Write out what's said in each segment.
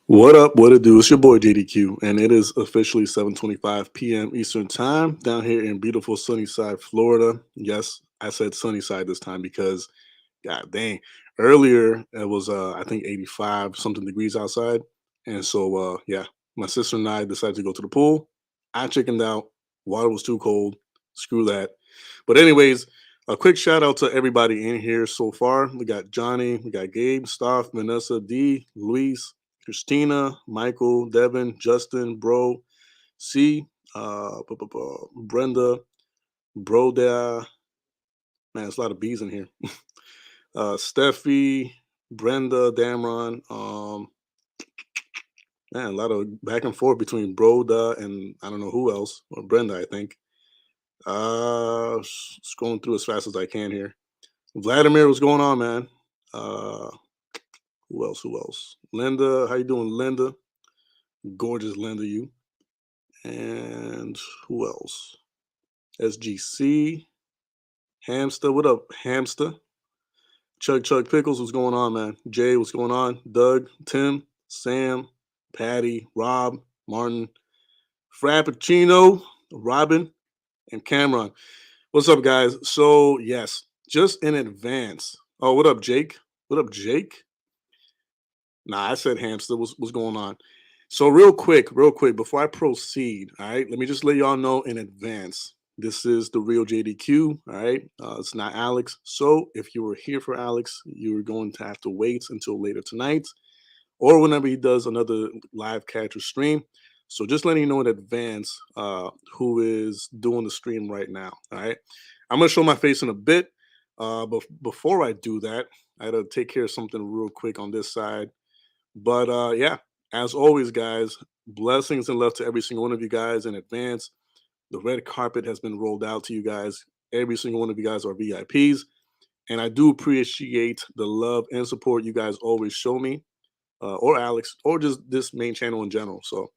What up? What it do? It's your boy JDQ, and it is officially 7:25 p.m. Eastern Time down here in beautiful Sunnyside, Florida. Yes, I said Sunnyside this time because, god dang, earlier it was I think 85 something degrees outside, and so yeah, my sister and I decided to go to the pool. I chickened out. Water was too cold. Screw that. But anyways, a quick shout out to everybody in here so far. We got Johnny, we got Gabe, Staff, Vanessa, D, Luis, Christina, Michael, Devin, Justin, Bro, C, Brenda, Broda. Man, there's a lot of B's in here. Steffi, Brenda, Damron. Man, a lot of back and forth between Broda and I don't know who else, or Brenda, I think. Scrolling through as fast as I can here. Vladimir, what's going on, man? Uh, who else? Who else? Linda, how you doing, Linda? Gorgeous Linda, you. And who else? SGC, Hamster, what up, Hamster? Chug Pickles, what's going on, man? Jay, what's going on? Doug, Tim, Sam, Patty, Rob, Martin, Frappuccino, Robin, and Cameron. What's up, guys? So, yes, just in advance. Oh, what up, Jake? What up, Jake? Nah, I said hamster. What's going on? So real quick, before I proceed, all right, let me just let y'all know in advance. This is the real JDQ, all right? It's not Alex. So if you were here for Alex, you're going to have to wait until later tonight or whenever he does another live catch or stream. So just letting you know in advance who is doing the stream right now, all right? I'm going to show my face in a bit. But before I do that, I got to take care of something real quick on this side. But yeah, as always, guys, blessings and love to every single one of you guys in advance. The red carpet has been rolled out to you guys. Every single one of you guys are VIPs. And I do appreciate the love and support you guys always show me, or Alex, or just this main channel in general. So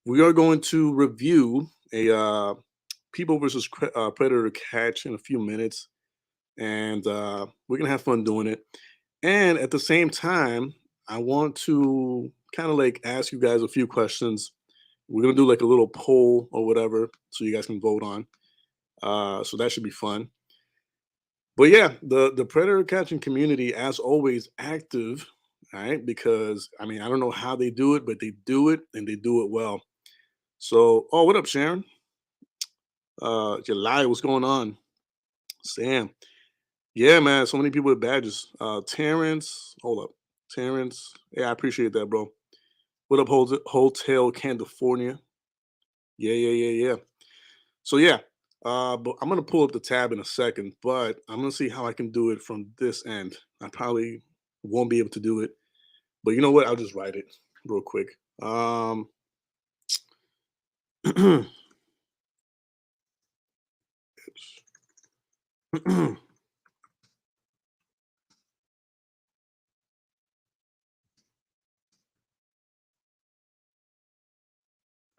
we are going to review a People versus Predator catch in a few minutes. And we're going to have fun doing it. And at the same time, I want to kind of like ask you guys a few questions. We're gonna do like a little poll or whatever, so you guys can vote on. So that should be fun. But yeah, the predator catching community, as always, active. All right, because I mean I don't know how they do it, but they do it and they do it well. So, oh, what up, Sharon? July, what's going on? Sam, yeah, man, so many people with badges. Terrence, hold up, Terrence, yeah, I appreciate that, bro. What up, Hotel California? Yeah, yeah, yeah, yeah. So yeah, but I'm gonna pull up the tab in a second, but I'm gonna see how I can do it from this end. I probably won't be able to do it, but you know what? I'll just write it real quick. All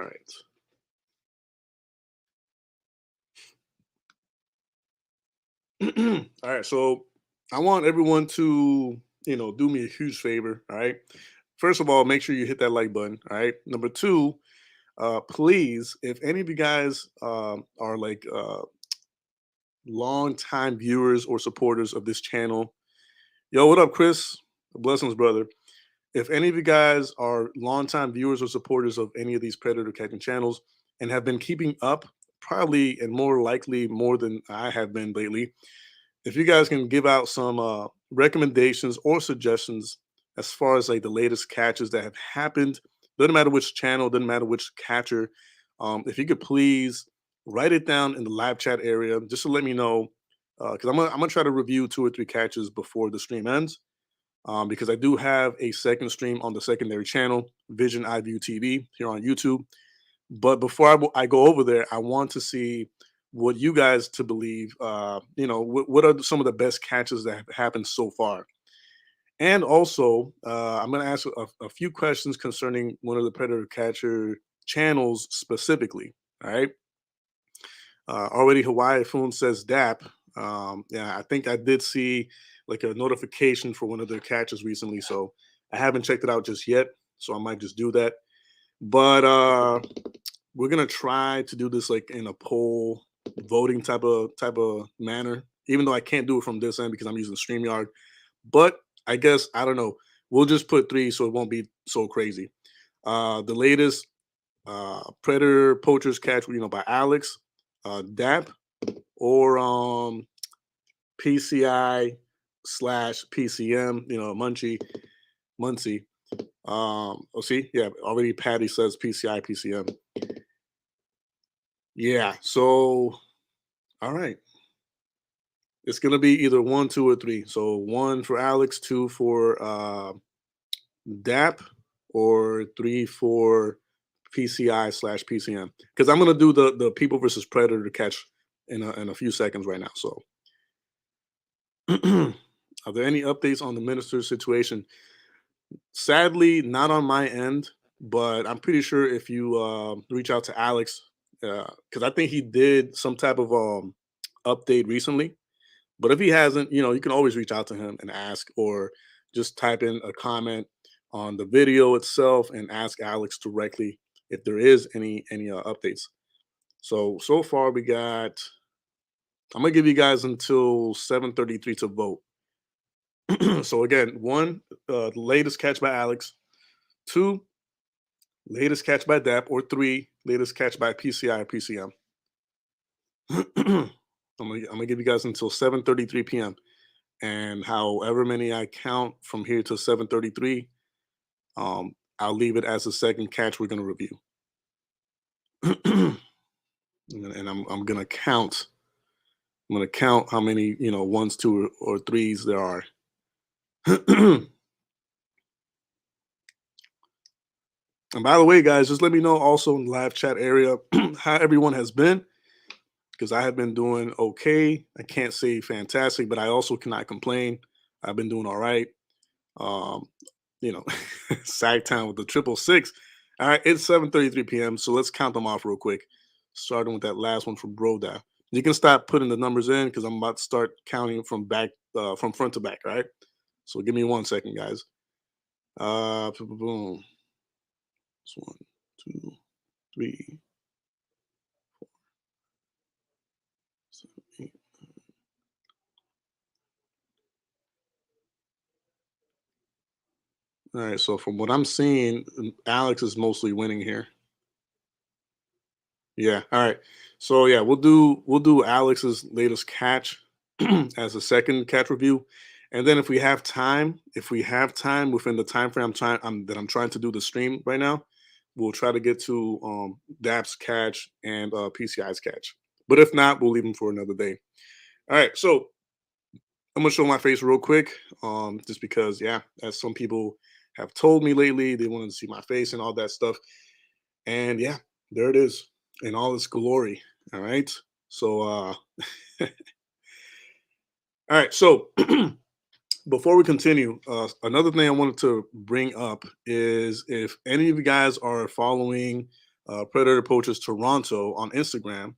right. All right. So I want everyone to, do me a huge favor. All right. First of all, make sure you hit that like button. All right. Number two, please, if any of you guys are like long time viewers or supporters of this channel, yo, what up, Chris? Blessings, brother. If any of you guys are longtime viewers or supporters of any of these predator catching channels and have been keeping up, probably and more likely more than I have been lately, if you guys can give out some recommendations or suggestions as far as like the latest catches that have happened, doesn't matter which channel, doesn't matter which catcher, if you could please write it down in the live chat area just to let me know, because I'm gonna try to review 2 or 3 catches before the stream ends, because I do have a second stream on the secondary channel, Vision iView TV, here on YouTube. But before I go over there, I want to see what you guys to believe. What are some of the best catches that have happened so far? And also, I'm going to ask a few questions concerning one of the predator catcher channels specifically. All right. Already Hawaii Foon says DAP. Yeah, I think I did see like a notification for one of their catches recently, so I haven't checked it out just yet. so I might just do that. But we're gonna try to do this like in a poll voting type of manner, even though I can't do it from this end because I'm using StreamYard. But I guess I don't know. We'll just put three so it won't be so crazy. The latest Predator Poacher's Catch, by Alex, DAP, or PCI slash PCM, Muncie. Oh, see, yeah, already Patty says PCI PCM. Yeah, so all right, it's gonna be either one, two, or three. So one for Alex, two for DAP, or three for PCI slash PCM. Because I'm gonna do the People versus Predator catch in a few seconds right now. So, are there any updates on the minister's situation? Sadly, not on my end, but I'm pretty sure if you reach out to Alex, because I think he did some type of update recently. But if he hasn't, you can always reach out to him and ask, or just type in a comment on the video itself and ask Alex directly if there is any updates. So far we got. I'm gonna give you guys until 7:33 to vote. So again, one, latest catch by Alex. Two, latest catch by DAP, or three, latest catch by PCI or PCM. I'm gonna give you guys until 7:33 p.m. And however many I count from here to 7:33, I'll leave it as the second catch we're gonna review. And I'm gonna count. I'm gonna count how many ones, two, or threes there are. And by the way, guys, just let me know also in the live chat area how everyone has been, because I have been doing okay. I can't say fantastic, but I also cannot complain. I've been doing all right. Um, you know, Sag Town with the 666. All right, it's 7:33 p.m. So let's count them off real quick. Starting with that last one from Broda. You can stop putting the numbers in because I'm about to start counting from from front to back. All right. So give me 1 second, guys. Boom. It's 1, 2, 3, 7, 8. All right. So from what I'm seeing, Alex is mostly winning here. Yeah. All right. So yeah, we'll do Alex's latest catch as a second catch review, and then if we have time within the time frame I'm trying to do the stream right now, we'll try to get to DAP's catch and PCI's catch. But if not, we'll leave them for another day. All right. So I'm gonna show my face real quick, just because, yeah, as some people have told me lately, they wanted to see my face and all that stuff. And yeah, there it is in all its glory. All right. So all right. So before we continue, another thing I wanted to bring up is if any of you guys are following Predator Poachers Toronto on Instagram,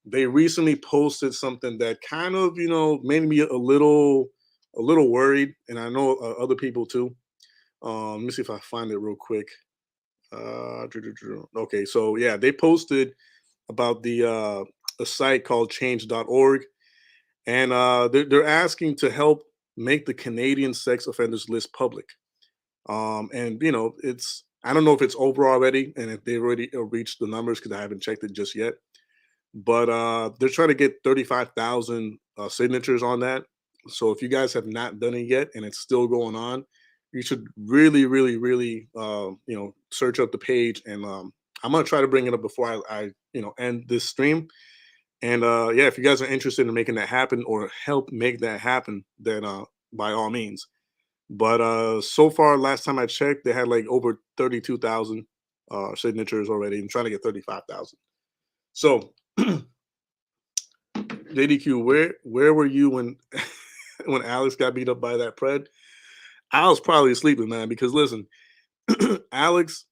they recently posted something that kind of, made me a little worried, and I know other people too. Let me see if I find it real quick. Okay, so yeah, they posted about the a site called change.org, and they're asking to help make the Canadian sex offenders list public. And it's, I don't know if it's over already and if they already reached the numbers because I haven't checked it just yet. But they're trying to get 35,000 signatures on that. So if you guys have not done it yet and it's still going on, you should really, really, really, search up the page. And I'm gonna try to bring it up before I end this stream. And yeah, if you guys are interested in making that happen or help make that happen, then by all means. But so far, last time I checked, they had like over 32,000 signatures already, and trying to get 35,000. So JDQ, where were you when when Alex got beat up by that pred? I was probably sleeping, man. Because listen, Alex.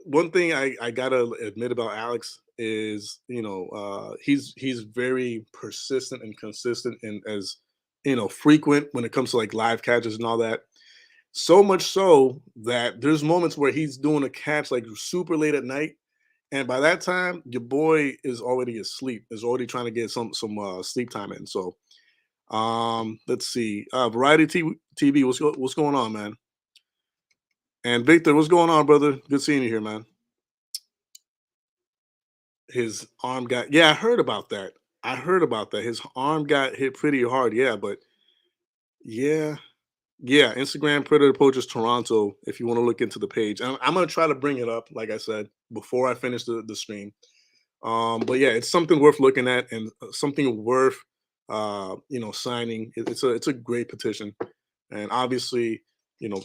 One thing I gotta admit about Alex is, he's very persistent and consistent, and as frequent when it comes to like live catches and all that. So much so that there's moments where he's doing a catch like super late at night, and by that time, your boy is already asleep. Is already trying to get some sleep time in. So, let's see. Variety TV, what's going on, man? And Victor, what's going on, brother? Good seeing you here, man. His arm got, yeah, I heard about that. I heard about that. His arm got hit pretty hard. Yeah, but yeah, yeah. Instagram Predator Poachers Toronto. If you want to look into the page, I'm gonna try to bring it up, like I said before I finish the stream. But yeah, it's something worth looking at and something worth signing. It's a great petition, and obviously, you know,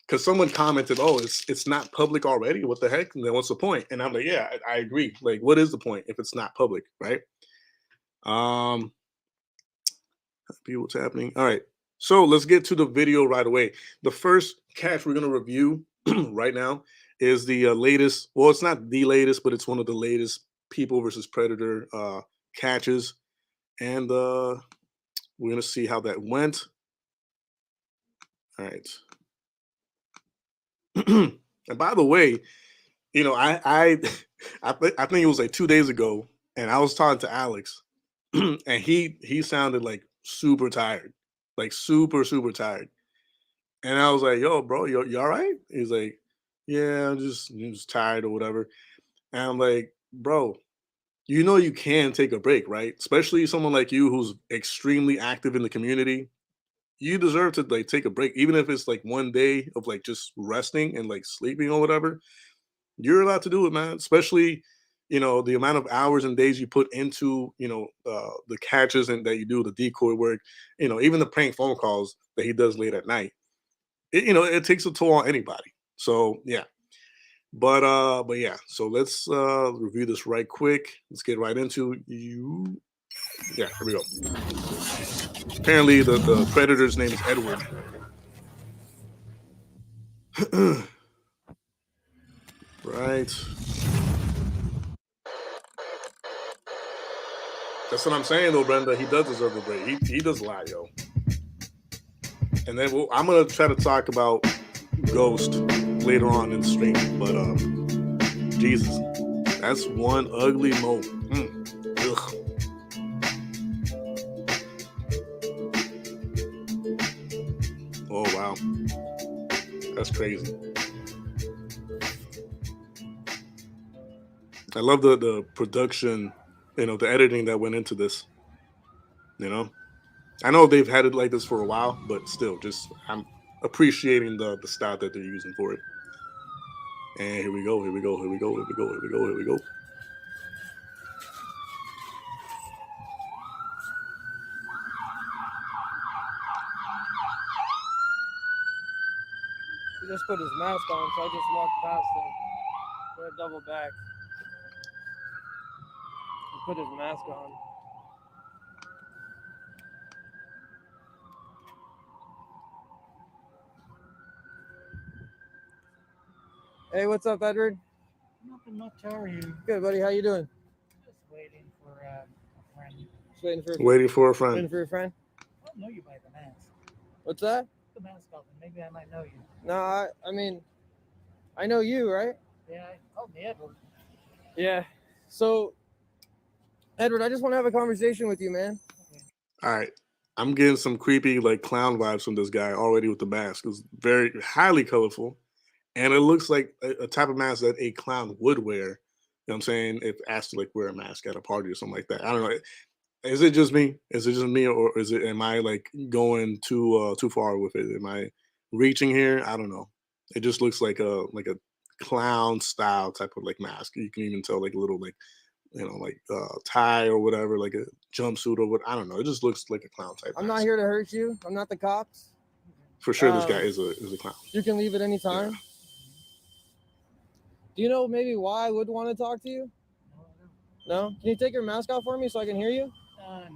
because someone commented, "Oh, it's not public already. What the heck? And then what's the point?" And I'm like, "Yeah, I agree. Like, what is the point if it's not public, right?" Um, see what's happening. All right, so let's get to the video right away. The first catch we're gonna review right now is the latest. Well, it's not the latest, but it's one of the latest People versus Predator catches, and we're gonna see how that went. All right. And by the way, I think it was like 2 days ago, and I was talking to Alex, and he sounded like super tired, like super tired, and I was like, "Yo, bro, you all right?" He's like, "Yeah, I'm just tired or whatever," and I'm like, "Bro, you can take a break, right? Especially someone like you who's extremely active in the community. You deserve to like take a break, even if it's like one day of like just resting and like sleeping or whatever. You're allowed to do it, man. Especially, the amount of hours and days you put into, the catches and that you do, the decoy work, even the prank phone calls that he does late at night. It takes a toll on anybody. So yeah. But yeah, so let's review this right quick. Let's get right into you. Yeah, here we go. Apparently the predator's name is Edward. Right. That's what I'm saying, though, Brenda. He does deserve a break. He does a lot, yo. And then I'm gonna try to talk about Ghost later on in the stream. But Jesus, that's one ugly mo. Ugh. Oh wow, that's crazy. I love the production, the editing that went into this. I know they've had it like this for a while, but still, just I'm appreciating the style that they're using for it. And here we go, here we go, here we go, here we go, here we go, here we go. He just put his mask on, so I just walked past him. We're double back. He put his mask on. Hey, what's up, Edward? Nothing much. How are you? Good, buddy. How you doing? Just waiting for a friend. Just waiting for Waiting for a friend. Waiting for a friend. I don't know you by the mask. What's that? The mask off, and maybe I might know you. No, I mean, I know you, right? Yeah, called me Edward. Yeah. So, Edward, I just want to have a conversation with you, man. Okay. All right. I'm getting some creepy like clown vibes from this guy already with the mask. It's very highly colorful. And it looks like a type of mask that a clown would wear. You know what I'm saying? If asked to like wear a mask at a party or something like that. I don't know. Is it just me? Is it just me, or am I like going too far with it? Am I reaching here? I don't know. It just looks like a clown style type of like mask. You can even tell like a little like tie or whatever, like a jumpsuit or what. I don't know. It just looks like a clown type. I'm not here to hurt you. I'm not the cops. For sure, this guy is a clown. You can leave at any time. Yeah. Do you know maybe why I would want to talk to you? No? Can you take your mask off for me so I can hear you?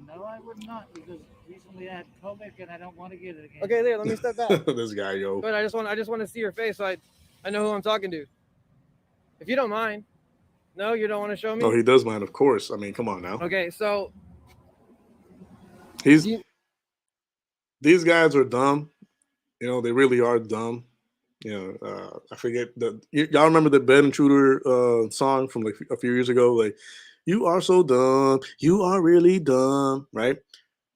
No, I would not, because recently I had COVID and I don't want to get it again. Okay, there. Let me step back. This guy, yo. But I just want to see your face so I know who I'm talking to. If you don't mind. No, you don't want to show me? No, he does mind, of course. I mean, come on now. Okay, so these guys are dumb. You know, they really are dumb. You know, I forget y'all remember the Bed Intruder song from like a few years ago? Like, you are so dumb. You are really dumb, right?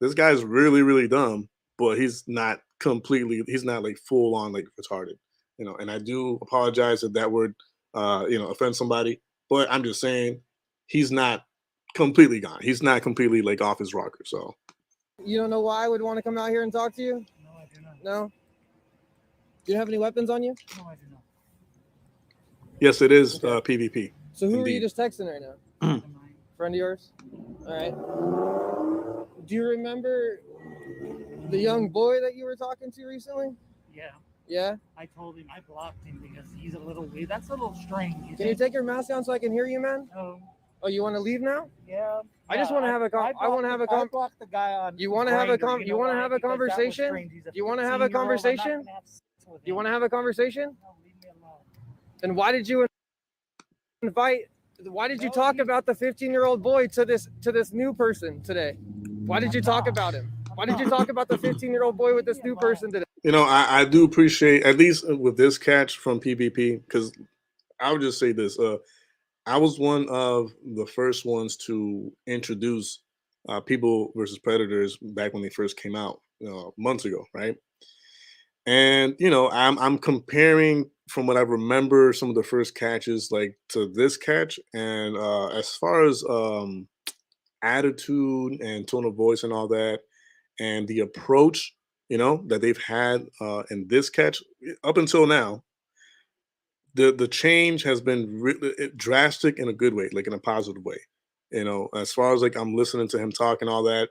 This guy's really, really dumb, but he's not completely. He's not like full on like retarded. You know, and I do apologize if that word, offends somebody. But I'm just saying, he's not completely gone. He's not completely like off his rocker. So You don't know why I would want to come out here and talk to you? No, I do not. No? Do you have any weapons on you? No, I do not. yes, it is Okay. PvP. So who are you Indeed. just texting right now? Friend of mine. Friend of yours? All right. Do you remember the young boy that you were talking to recently? Yeah. Yeah? I told him I blocked him because he's a little weird. That's a little strange. Can you take your mask down so I can hear you, man? No. Oh, you want to leave now? Yeah. I just want to have a I want to have a I blocked the guy on. You want to have a Grindr, you want to why? have a Because that was conversation? strange. He's a You want to have a 15-year-old. I'm not conversation? gonna have sex with You him. want to have a conversation? No, leave me alone. Then why did you invite? Why did you No, talk he- about the 15-year-old boy to this new person today? Why did you talk about him? Why did you talk about the 15-year-old boy with this new person today? You know, I do appreciate, at least with this catch from PvP, because I would just say this. I was one of the first ones to introduce People versus Predators back when they first came out months ago, right? And you know, I'm comparing from what I remember some of the first catches like to this catch, and as far as attitude and tone of voice and all that, and the approach, you know, that they've had in this catch up until now, the change has been drastic in a good way, like in a positive way. You know, as far as like I'm listening to him talk and all that,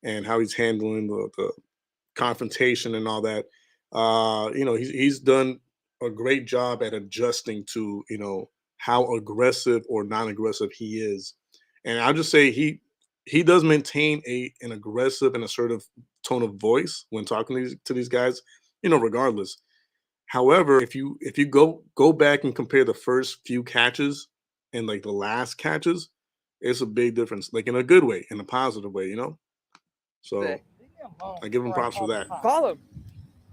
and how he's handling the confrontation and all that. You know, he's done a great job at adjusting to, you know, how aggressive or non-aggressive he is. And I'll just say he does maintain an aggressive and assertive tone of voice when talking to these guys, you know, regardless. However, if you go back and compare the first few catches and like the last catches, it's a big difference, like in a good way, in a positive way, you know. So Today. Leave me alone I give him before props for call the that. cops. Call him.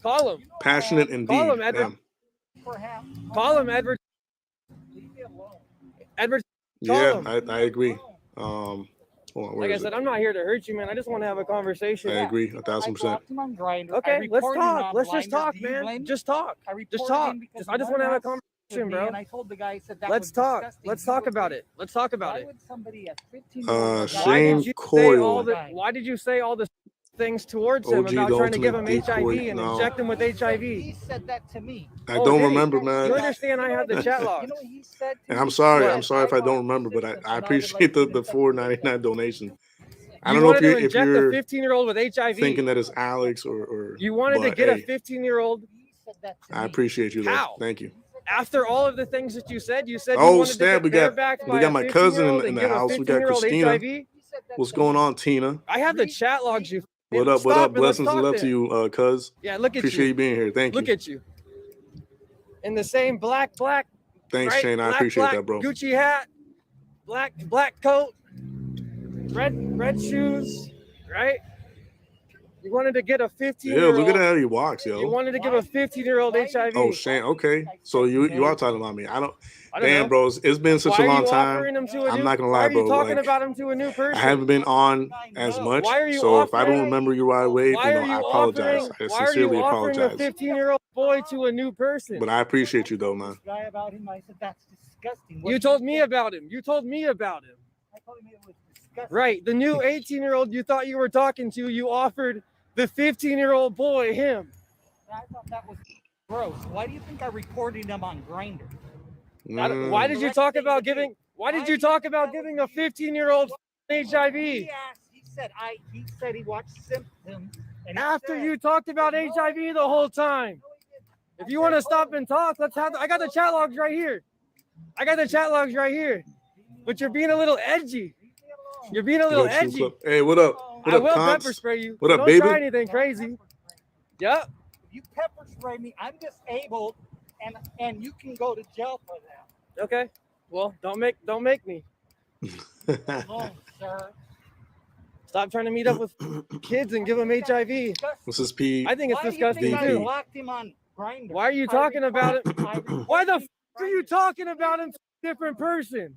Call him. You know I Passionate am. indeed. Call him, Edward. Yeah. Perhaps. Call him, Edward. Leave me alone. Edward. Call Yeah, him. I agree. Hold on, where Like I is said, it? I'm not here to hurt you, man. I just want to have a conversation. I agree, You know, 1000%. I blocked him on Grindr. I Okay, let's reported him talk. on Let's just Grindr. talk, Do you blame man. me? Just talk. I reported Just talk. him because I just one want to have a asked conversation, me, bro. And I told the guy, I said that Let's was talk. disgusting. Let's He talk was about like, it. Let's talk about why it. would somebody at 15-year-old Shane Why did you say Coyle. all the Why did you say all the things towards him OG, about the trying to give ultimate him HIV decoy. and No, inject him with HIV? He said that to me. I Oh, don't did he? remember, You man. understand I have the chat You logs. know what he said to And me? I'm sorry. He I'm said, sorry if I don't want remember, but assistance I and would like appreciate to the get in touch with you. $4.99 donation. I You don't know wanted to if inject a you're 15-year-old with HIV. thinking that it's Alex or You wanted to but get a hey, 15-year-old. He said that to I me. appreciate you though. How? Thank you. After all of the things that you said you Oh wanted to snap! get barebacked by We got a my cousin 15-year-old in and the give a house. We got 15-year-old Christina. HIV. He said that What's to going me. on, Tina? I have the chat logs. You What up? What Stop up? and let's Blessings and talk love to then. you, cuz. Yeah, look at Appreciate you you. being here. Thank Look you. at you. In the same black, Thanks, right? Shane. I Black, appreciate that, bro. Gucci hat, black coat, red shoes, right? You wanted to get a Yeah, 15-year-old. look at how he walks, You yo. wanted to give a 15-year-old HIV. Oh, Shane. Okay, so you are talking about me. I don't know. Damn, bro. It's been such Why a are long you time. offering him to a I'm new? not gonna Why lie, are you bro. talking Like, about him to a new person? I haven't been on as much, Why are you so if I offering- don't remember you right away, Why then are I you apologize. offering? I Why are sincerely you offering a apologize. 15-year-old boy to a new person? But I appreciate you though, I man. told this guy about him. I said that's disgusting. What You do told you me think? about him. You told me about him. I told him it was disgusting. Right. The new 18-year-old you thought you were talking to, you offered the 15-year-old boy him. I thought that was gross. Why do you think I reported him on Grindr? Why did you talk about giving? Why did you talk about giving a 15-year-old HIV? He asked. He said he watched symptoms. And he After said, you talked about HIV the whole time. No, he didn't. If you want to stop and talk, let's have. I got the chat logs right here. But you're being a little edgy. Leave me alone. You're being a little edgy. Hey, what up? What I up, will cons? pepper spray you. What so up, don't baby? try anything crazy. Yep. If you pepper spray me, I'm disabled, and you can go to jail for that. Okay. Well, don't make me. Alone, sir. Stop trying to meet up with kids and give them HIV. What's his P? I think it's Why do you think disgusting I DP. too. blocked him on Grindr? Why are you talking about it? Why the f are you talking about him? Different person.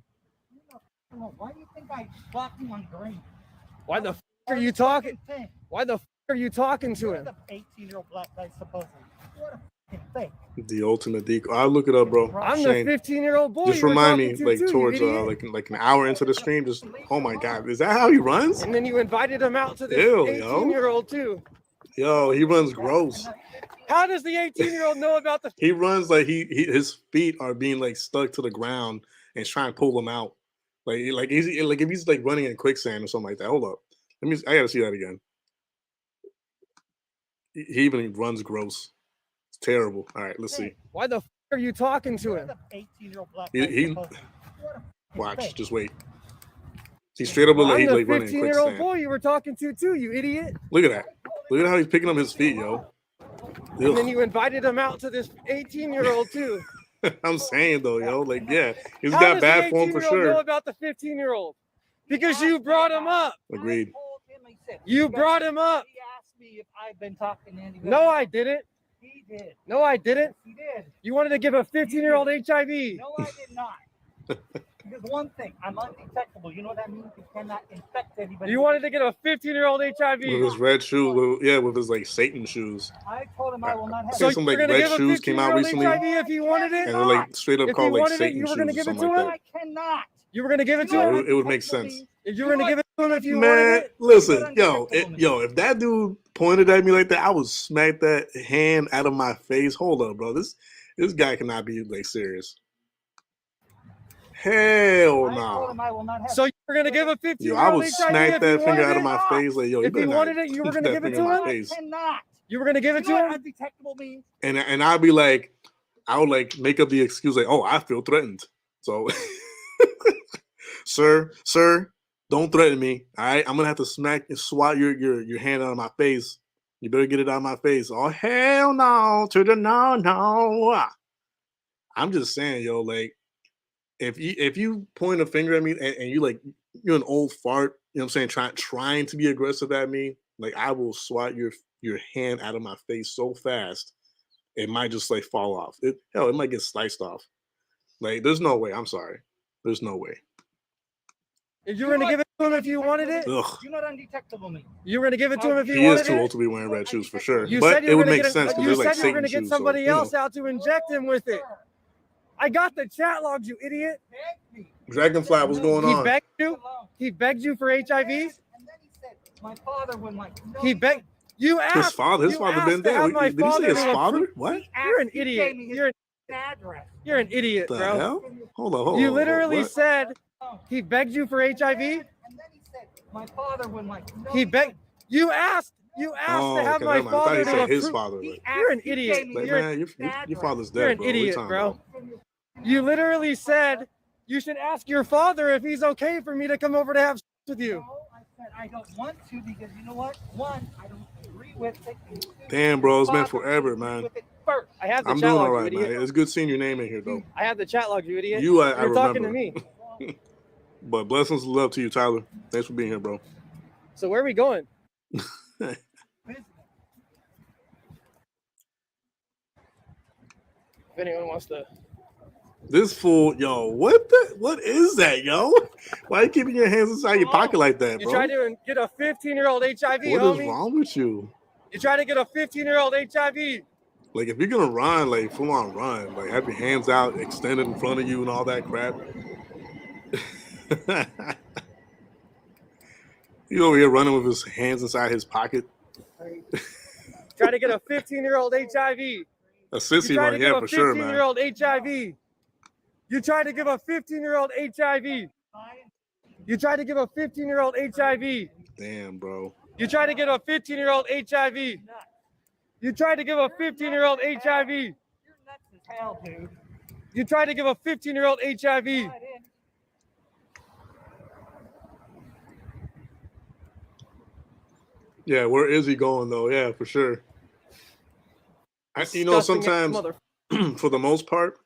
Why do you think I blocked him on Grindr? Why the f are you talking? Thing. Why the f are you talking to You're him? the 18-year-old black guy supposedly. What a fucking fake. The ultimate decoy. I'll look it up, bro. I'm the Shane, 15-year-old boy. just you were remind me, talking like to, towards you idiot. like an hour into the stream. Just oh my god, is that how he runs? And then you invited him out to this Ew, yo. 18-year-old too. Yo, he runs gross. How does the 18-year-old know about the? He runs like his feet are being like stuck to the ground and he's trying to pull them out. Like if he's like running in quicksand or something like that. Hold up, I gotta see that again. He even runs gross. It's terrible. All right, let's see. Why the f are you talking to You're him? the 18-year-old black He- guy he- supposedly. What a fucking Watch, fake. just wait. He straight up look like I'm he's the like running in 15-year-old quicksand. boy you were talking to too, you idiot. Look at that. Look at how he's picking up his feet, yo. And then Ugh. you invited him out to this 18-year-old too. I'm saying though, yo, like yeah, he's How got does bad the form for 18-year-old know sure. about the 15-year-old? Because you brought him up. Agreed. I told him, I said, You brought him up. He asked me if I've been talking to anybody. No, I didn't. He did. No, I didn't. He did. You wanted to give a 15-year-old HIV. No, I did not. Because one thing, I'm undetectable. You know what that means? You cannot infect anybody. You wanted to get a 15-year-old With HIV. his red shoes, with his like Satan shoes. I told him I will not have. So it. some you're like gonna red give a shoes came out 15-year-old recently, HIV if he wanted it? and they're like straight up If called he like wanted it, Satan you were shoes gonna or give it something to like him? that. I cannot. You were gonna give it to Yeah, him? it would make sense. If you were gonna give it to him if you wanted Man, it? listen, yo, if that dude pointed at me like that, I would smack that hand out of my face. Hold up, bro. This guy cannot be like serious. Hell I told no. him I will not have. So you were gonna give a Yo, I 15-year-old would HIV smack if that you finger wanted out of it? my face. Like, yo, you If better he not wanted it, you were put gonna that give it finger to in him? my I face. cannot. You were gonna give it You know to what him? undetectable means? And I'd be like, I would like make up the excuse like, oh, I feel threatened. So, sir, don't threaten me. All right, I'm gonna have to swat your hand out of my face. You better get it out of my face. Oh hell no, to the no. I'm just saying, yo, like if you point a finger at me and you like you're an old fart, you know what I'm saying, trying to be aggressive at me, like I will swat your hand out of my face so fast it might just like fall off. It might get sliced off. Like there's no way. I'm sorry. There's no way. If you were gonna give it to him if you wanted it? Ugh. You know what undetectable means? You were gonna give it to him if you He is wanted too it? old to be wearing red shoes for sure. You But said you it were would gonna make get sense because you they're like said you were Satan gonna get shoes. somebody so, you know, else out to inject him with it. I got the chat logs, you idiot. Beg me. Dragonfly, what's going He on? begged you. Alone. He begged you for HIV. And then he said, my father would like. No, He begged. You asked. His father you been asked to dead. have my Did he say father his to father? approve- What? You're an idiot. You're address. you're an idiot, The bro. hell? Hold on. You literally what? said he begged you for HIV. And then he said, my father would like. No, He begged. You asked. You asked Oh, to have okay, my never mind. I thought father he to said his approve. father. He Like, You're an asked- he idiot. gave me like, man, your father's dead, You're an bro. What are you idiot, talking bro. about? You literally said you should ask your father if he's okay for me to come over to have sex with you. No, I said I don't want to because you know what? One, I don't agree with it. Damn, bro, it's been Father forever, agreed man. with it first. I have the I'm chat doing all log, right, you man. idiot. It's good seeing your name in here, though. I have the chat log, you idiot. You, I You're talking to remember. me. But blessings and love to you, Tyler. Thanks for being here, bro. So where are we going? If anyone wants to. This fool, yo, what is that, yo? Why are you keeping your hands inside your pocket like that, You bro? try to get a 15-year-old HIV, What is homie. wrong with you? You try to get a 15-year-old HIV. Like, if you're gonna run, like full on run, like have your hands out, extended in front of you, and all that crap. He over here running with his hands inside his pocket. Try to get a 15-year-old HIV. A You sissy try run, to yeah, give for a sure, man. 15-year-old HIV. You try to give a 15-year-old HIV. You try to give a 15-year-old HIV. Damn, bro. You try to get a 15-year-old HIV. You try to give a 15-year-old HIV. You're nuts as hell, dude. You try to give a 15-year-old HIV. I didn't. Yeah, where is he going though? Yeah, for sure. Disgusting ass Sometimes mother- for the most part,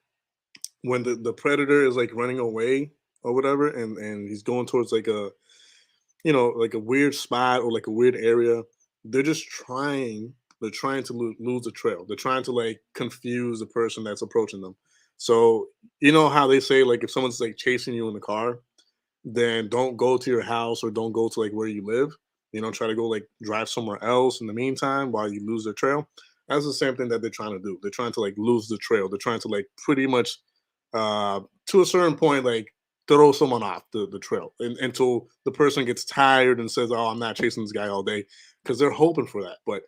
when the predator is like running away or whatever, and he's going towards like like a weird spot or like a weird area, they're just trying. They're trying to lose the trail. They're trying to like confuse the person that's approaching them. So you know how they say like if someone's like chasing you in the car, then don't go to your house or don't go to like where you live. Try to go like drive somewhere else in the meantime while you lose the trail. That's the same thing that they're trying to do. They're trying to like lose the trail. They're trying to like pretty much to a certain point like throw someone off the trail until the person gets tired and says, "Oh, I'm not chasing this guy all day," because they're hoping for that. But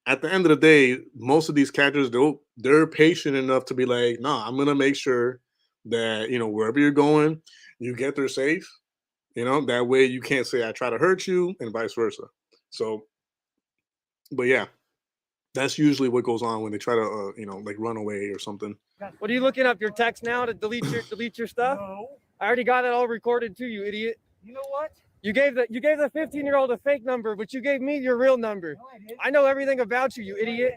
at the end of the day, most of these catchers they're patient enough to be like, "No, I'm gonna make sure that wherever you're going, you get there safe. That way you can't say I try to hurt you and vice versa." So, but yeah, that's usually what goes on when they try to, like run away or something. What are you looking up? Your text now to delete your stuff? No. I already got it all recorded too, you idiot. You know what? You gave the 15-year-old a fake number, but you gave me your real number. No, I didn't. I know everything about you, you idiot.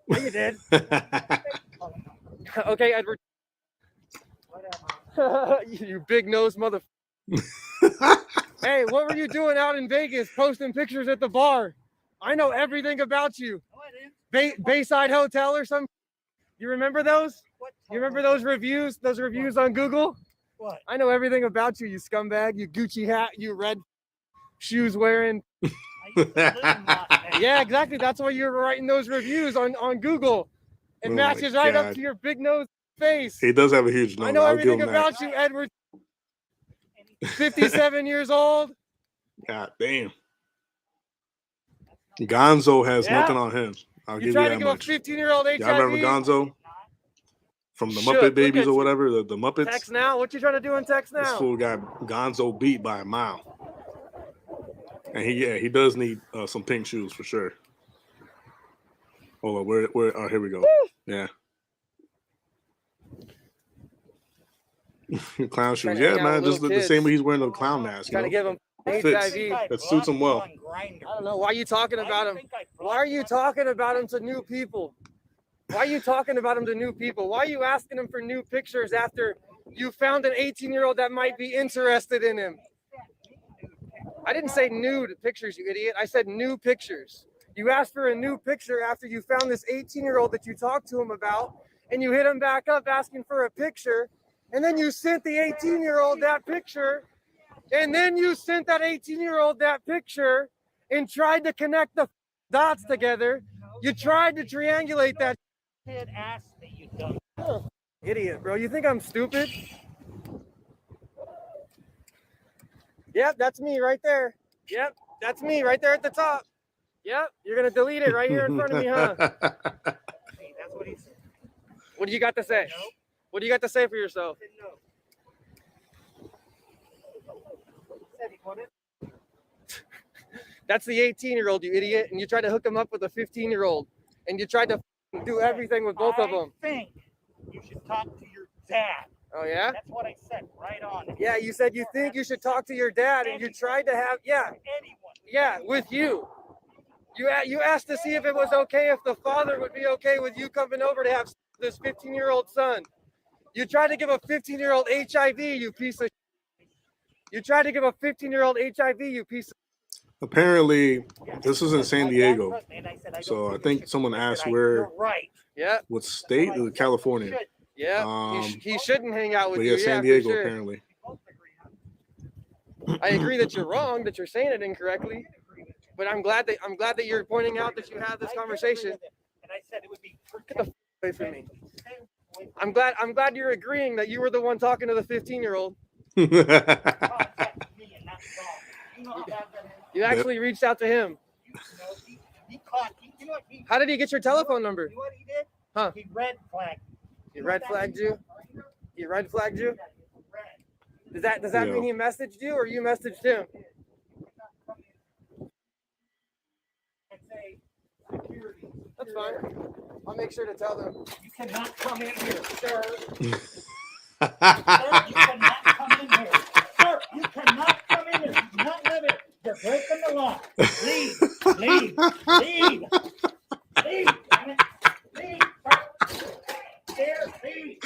No, you did. Okay, Edward. Whatever. You big nose mother. Hey, what were you doing out in Vegas posting pictures at the bar? I know everything about you. No, I didn't. Bayside Hotel or something. You remember those? What? You remember those reviews? Those reviews on Google? What? I know everything about you, you scumbag. You Gucci hat, you red shoes wearing. I used to live in Las Vegas. Yeah, exactly. That's why you're writing those reviews on Google. It Oh matches my right up God. to your big nose face. He does have a huge nose. I know I'll give everything him that. about you, Edward. 57 years old. God damn. Gonzo has Yeah. nothing on him. I'll You give you trying to that give much. a 15-year-old HIV? Y'all remember Gonzo from the Shook. Muppet Look Babies at or you. whatever? The Muppets. Text now. What you trying to do in text This now? fool got Gonzo beat by a mile. And he does need some pink shoes for sure. Hold on, where oh, here we go. Yeah. Clown shoes. Trying to Yeah, hang out man. with Just the little same kids. way he's wearing the clown mask. Trying to give him It fits. HIV. That suits him well. I don't know. Why are you talking about him? Why are you talking about him to new people? Why are you talking about him to new people? Why are you asking him for new pictures after you found an 18-year-old that might be interested in him? I didn't say nude pictures, you idiot. I said new pictures. You asked for a new picture after you found this 18-year-old that you talked to him about, and you hit him back up asking for a picture, and then you sent the 18-year-old that picture, and then you sent that 18-year-old that picture and tried to connect the dots together. You tried to triangulate that. Kid asked me, you dumb. Idiot, bro. You think I'm stupid? Yep, that's me right there. Yep, that's me right there at the top. Yep, you're going to delete it right here in front of me, huh? See, that's what he said. What do you got to say? No. What do you got to say for yourself? He said no. He said he wouldn't. That's the 18-year-old, you idiot. And you tried to hook him up with a 15-year-old. And you tried to do everything with both of them. I think you should talk to your dad. Oh, yeah? That's what I said right on it. Yeah, you said you think you should talk to your dad, and you tried to have, Anyone. yeah, with you. You asked to see if it was okay, if the father would be okay with you coming over to have this 15-year-old son. You tried to give a 15-year-old HIV, you piece of shit. You tried to give a 15-year-old HIV, you piece of Apparently, this is in San My dad Diego. trusted me, and I said, I So don't I think think you should someone do it. I asked said, where, You're right. Yeah, what state? I said, California. you should. yeah. He shouldn't hang out with But you. yeah, San for Diego sure. apparently. We both agree on it. I agree that you're wrong, that you're saying it incorrectly. But I'm glad that you're pointing out that you had this I did agree conversation. with it, and I said it would be Get the away from me. I'm glad you're agreeing that you were the one talking to the 15-year-old. You actually reached out to him. How did he get your telephone number? You know what he did? Huh? He red flagged. He red flagged you? He red flagged you? Red. Does that Yeah. mean he messaged you or you messaged him? It's a security. That's fine. I'll make sure to tell them. You cannot come in here, sir. Yeah. Sir, you cannot come in here. Sir, you cannot come in here. You do not live it. You're breaking the law. Leave. Leave. Leave. Leave. Damn it. Leave. There, leave.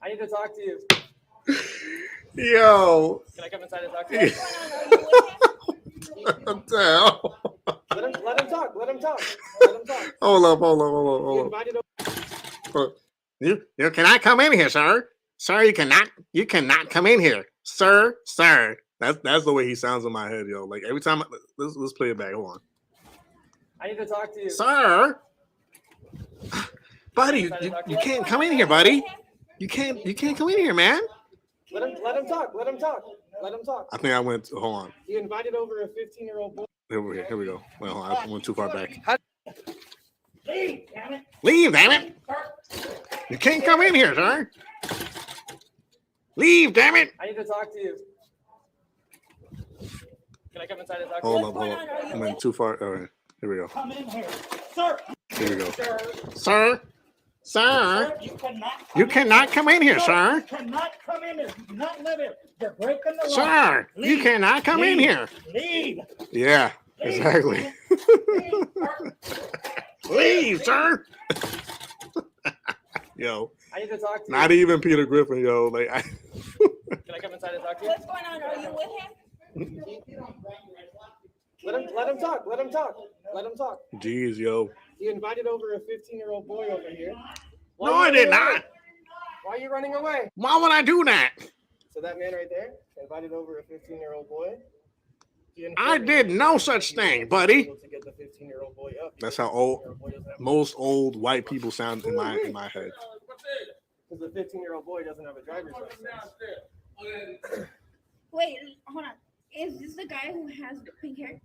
I need to talk to you. Yo. Can I come inside and talk to you? What the hell? Let him talk. Let him talk. Let him talk. Hold up. You invited over. You cannot come in here, sir. Sir, you cannot come in here. Sir. That's the way he sounds in my head, yo. Like every time let's play it back. Hold on. I need to talk to you. Sir. Buddy, you can't come in here, buddy. You can't come in here, man. Let him talk. Let him talk. Let him talk. I think I went. Hold on. You invited over a 15-year-old boy. Here we go. Well, hold on, I went too far back. Leave, damn it. Leave, damn it! You can't come in here, sir. Leave, damn it! I need to talk to you. Can I come inside and talk to you? Hold up. I went too far. All right, here we go. Come in here. Sir. Here we go. Sir. Sir. You cannot come in here, sir. You cannot come in here. Do not live here. You're breaking the law. Sir, you Leave. cannot come in Leave. here. Leave. Yeah, exactly. Leave, sir. Yo, I need to talk to not you. even Peter Griffin, yo. Like, Can I come inside and talk to you? What's going on? Are you with him? Let him talk. Let him talk. Let him talk. Jeez, yo. You invited over a 15-year-old boy over here. Why No, are you I did running away? not. Why are you running away? Why would I do that? So that man right there invited over a 15-year-old boy. I did no such thing, buddy. To get the 15-year-old boy up. That's how most old white people sound in my head. Because the 15-year-old boy doesn't have a driver's license. Wait, hold on. Is this the guy who has pink hair?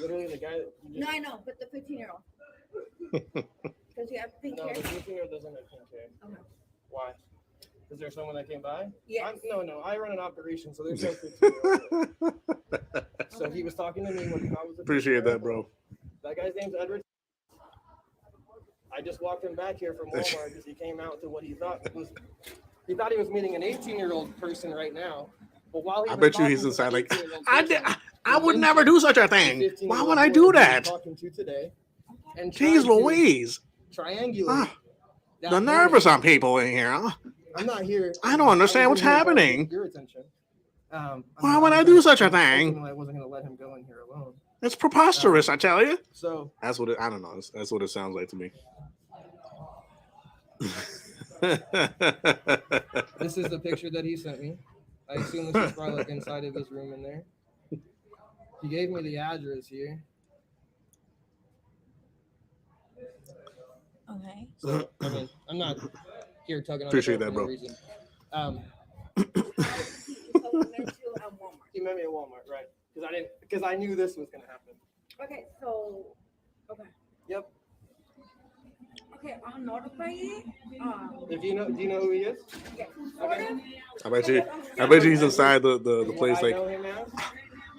Literally the guy that you No, just, I know, but the 15-year-old. Does he have pink no, hair? the 15-year-old doesn't have pink hair. Okay. Why? Is there someone that came by? Yes. No. I run an operation, so there's no 15-year-old. So he was talking to me when I was. Appreciate that, bro. That guy's name's Edward. I just walked him back here from Walmart because he came out to what he thought was. He thought he was meeting an 18-year-old person right now. But while he I was bet you talking he's to inside the like, 18-year-old I would person, never do such a the thing. 15-year-old Why would I boy do he was that? Talking to today, and Jeez tried to Louise. triangulate. Ah, that the moment. nerve of some people in here. Huh? I'm not here. I don't understand was what's in here trying to happening. get your attention. Why would I do such a thing? Ultimately, I wasn't going to let him go in here alone. It's preposterous, I tell you. So That's what I don't know. That's what it sounds like to me. this is the picture that he sent me. I assume this is probably like inside of his room in there. He gave me the address here. Okay. So I mean, I'm not here tugging on Appreciate the that, belt bro. for no reason. So we met you at Walmart. He met me at Walmart, right? Because I knew this was gonna happen. Okay, so okay. Yep. Okay, I'll notify you. Do you know who he is? Yeah, sort of. I bet you he's inside the What place I like, know him as,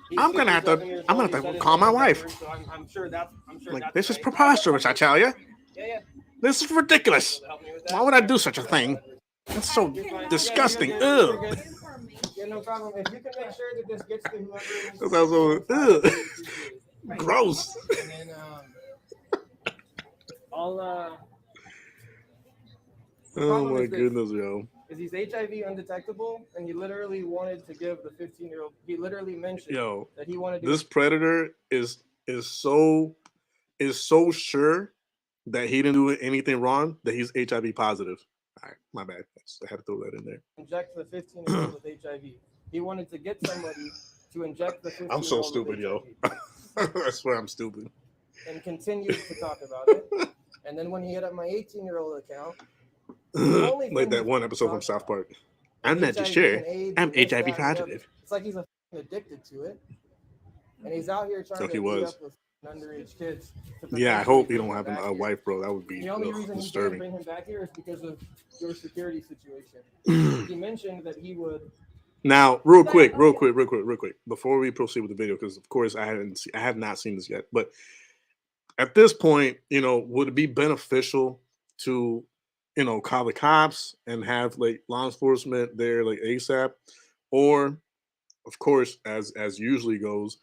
he's I'm gonna have to 57 years I'm old. gonna have He to said call his my name's wife. Edward, so I'm sure that's Like, this is right. preposterous, I tell you. Yeah. This is ridiculous. Help me with that. Why would I do such a thing? That's so disgusting. Ugh. Yeah, no problem. If you can make sure that this gets to whoever it is. That sounds so ugh. Gross. And then I'll Oh my goodness, yo. is he's HIV undetectable, and he literally wanted to give the 15-year-old. He literally mentioned Yo, that he wanted to. this predator is so sure that he didn't do anything wrong that he's HIV positive. All right, my bad. I had to throw that in there. Inject the 15-year-old with HIV. He wanted to get somebody to inject the 15-year-old. I'm so with stupid, yo. HIV I swear I'm stupid. And continued to talk about it. And then when he hit up my 18-year-old account, only Like thing that he one episode from talked South about Park. I'm not just HIV sure. and AIDS I'm and this, HIV that, and the other. positive. It's like he's addicted to it, and he's out here trying Like to he meet was. up with underage kids. to Yeah, I potentially hope you bring don't him have back a here. wife, bro. That would be The only reason he didn't disturbing. bring him back here is because of your security situation. He mentioned that he would. Now, real quick, before we proceed with the video, because of course I have not seen this yet. But at this point, would it be beneficial to, call the cops and have like law enforcement there like ASAP, or, of course, as usually goes,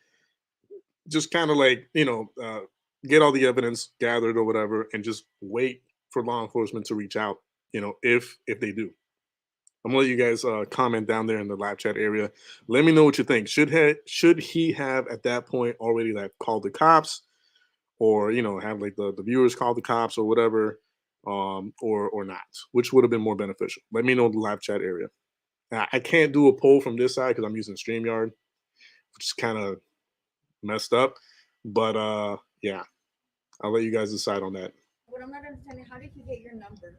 just kind of like get all the evidence gathered or whatever, and just wait for law enforcement to reach out, if they do. I'm gonna let you guys comment down there in the live chat area. Let me know what you think. Should he have at that point already like called the cops, or have like the viewers call the cops or whatever, or not? Which would have been more beneficial? Let me know in the live chat area. Now, I can't do a poll from this side because I'm using StreamYard, which is kind of messed up. But yeah, I'll let you guys decide on that. What I'm not understanding, how did he get your number?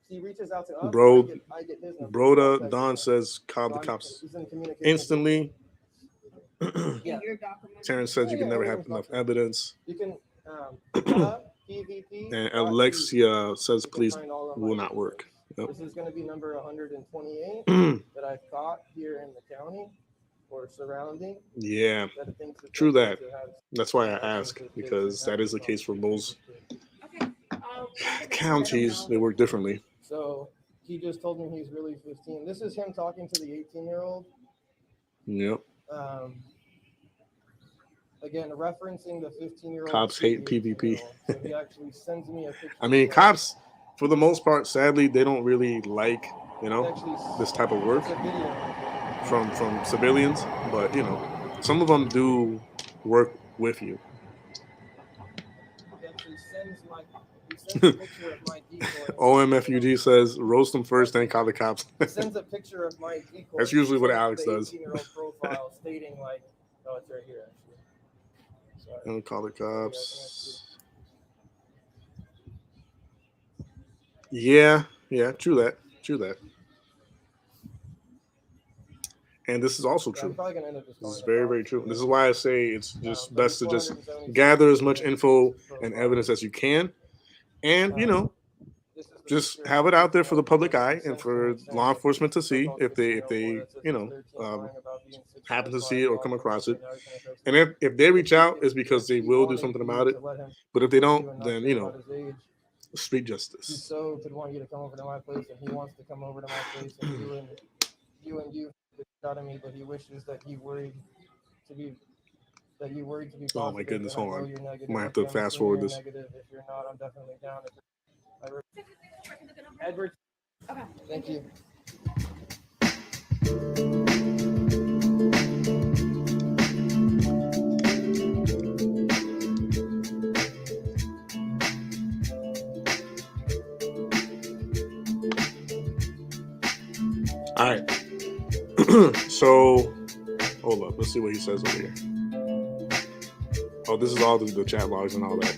He reaches out to us. Bro, I get his number. Broda Don says call the cops He's in communication instantly. Yeah. Your document. Terrence says you can never have enough evidence. You can PVP. And Alexia says please will not work. Yep. This is going to be number 128 that I've caught here in the county or surrounding. Yeah, true that. That's why I ask, because that is the case for most counties. They work differently. So he just told me he's really 15. This is him talking to the 18-year-old. Yep. Again, referencing the 15-year-old. Cops hate PvP. So he actually sends me a picture. I mean, cops, for the most part, sadly, they don't really like, this type of work from civilians. But, some of them do work with you. He actually sends a picture of my decoy. OMFUG says, roast them first, then call the cops. He sends a picture of my decoy. That's usually what Alex does. 18-year-old profile stating like, oh, it's right here, actually. And call the cops. Yeah, true that. And this is also true. This is very, very true. This is why I say it's just best to just gather as much info and evidence as you can. And, just have it out there for the public eye and for law enforcement to see if they happen to see it or come across it. And if they reach out, it's because they will do something about it. But if they don't, then, street justice. He so could want you to come over to my place, and he wants to come over to my place, and you out of me, but he wishes that you worried to be positive. Oh my goodness, hold on. Might have to fast forward this. Negative. If you're not, I'm definitely down. Edward. Okay. Thank you. All right. So, hold up. Let's see what he says over here. Oh, this is all the chat logs and all that.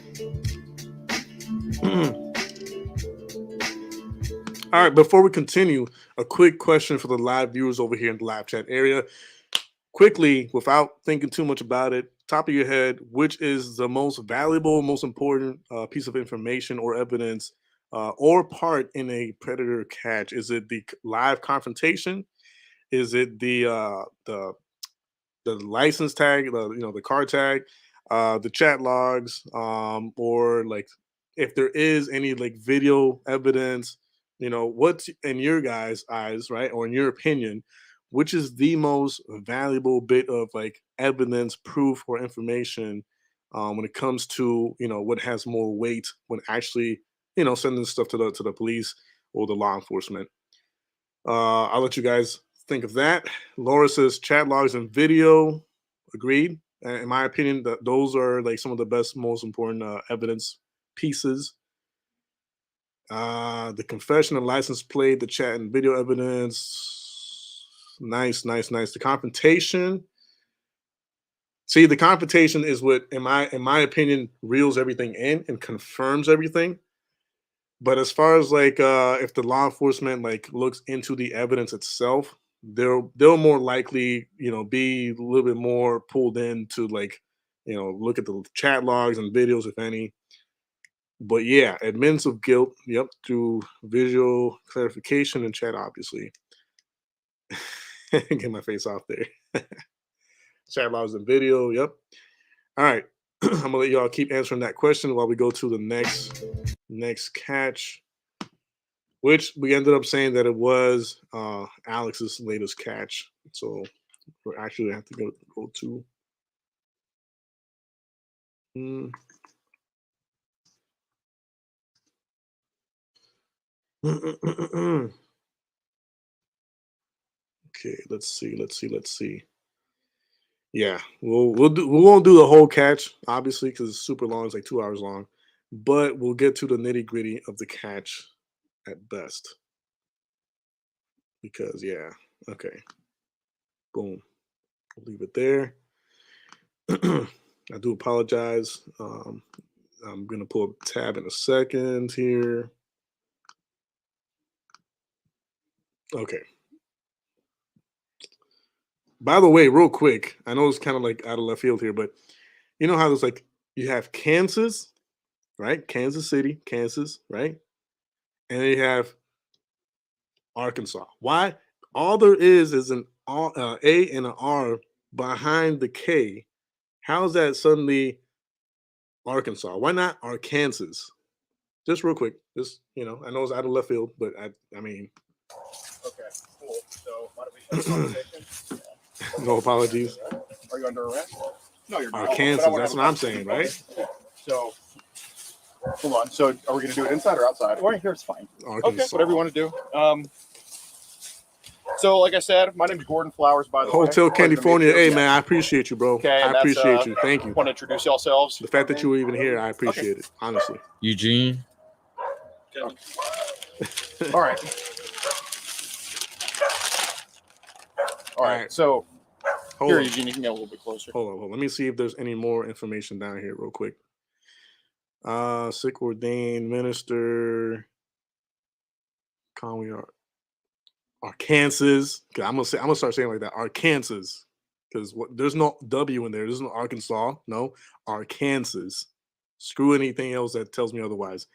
All right, before we continue, a quick question for the live viewers over here in the live chat area. Quickly, without thinking too much about it, top of your head, which is the most valuable, most important piece of information or evidence or part in a predator catch? Is it the live confrontation? Is it the license tag, the car tag, the chat logs, or like if there is any like video evidence? What's in your guys' eyes, right? Or in your opinion, which is the most valuable bit of like evidence, proof, or information when it comes to, what has more weight when actually, sending stuff to the police or the law enforcement? I'll let you guys think of that. Laura says chat logs and video. Agreed. In my opinion, those are like some of the best, most important evidence pieces. The confession and license plate, the chat and video evidence. Nice. The confrontation. See, the confrontation is what, in my opinion, reels everything in and confirms everything. But as far as like if the law enforcement like looks into the evidence itself, they'll more likely, be a little bit more pulled in to like, look at the chat logs and videos, if any. But yeah, admittance of guilt, yep, through visual clarification and chat, obviously. Get my face off there. Chat logs and video, yep. All right. I'm gonna let y'all keep answering that question while we go to the next catch, which we ended up saying that it was Alex's latest catch. So we actually have to go to. Okay, let's see. Yeah, we won't do the whole catch, obviously, because it's super long. It's like 2 hours long, but we'll get to the nitty gritty of the catch at best. Because yeah, okay, boom, we'll leave it there. I do apologize. I'm gonna pull up tab in a second here. Okay. By the way, real quick, I know it's kind of like out of left field here, but you know how there's like you have Kansas, right? Kansas City, Kansas, right? And then you have Arkansas. Why? All there is an A and an R behind the K. How is that suddenly Arkansas? Why not Arkansas? Just real quick. Just I know it's out of left field, but I mean, Okay, cool. So why don't we start the conversation? no apologies. Are you under arrest? No, you're not. Arkansas. That's what I'm saying, right? So hold on. So are we going to do it inside or outside? Right here is fine. Arkansas. Okay, whatever you want to do. So like I said, my name is Gordon Flowers. By the way, Hotel California. Hey man, I appreciate you, bro. Okay, I appreciate you. Thank you. Want to introduce yourselves? The fact that you were even here, I appreciate it. Honestly. Eugene. Okay. All right. All right. So Hold here, on. Eugene, you can get a little bit closer. Hold on. Let me see if there's any more information down here real quick. Sick ordained minister. Conway Arkansas. I'm gonna start saying it like that. Arkansas. Because there's no W in there. There's no Arkansas. No. Arkansas. Screw anything else that tells me otherwise.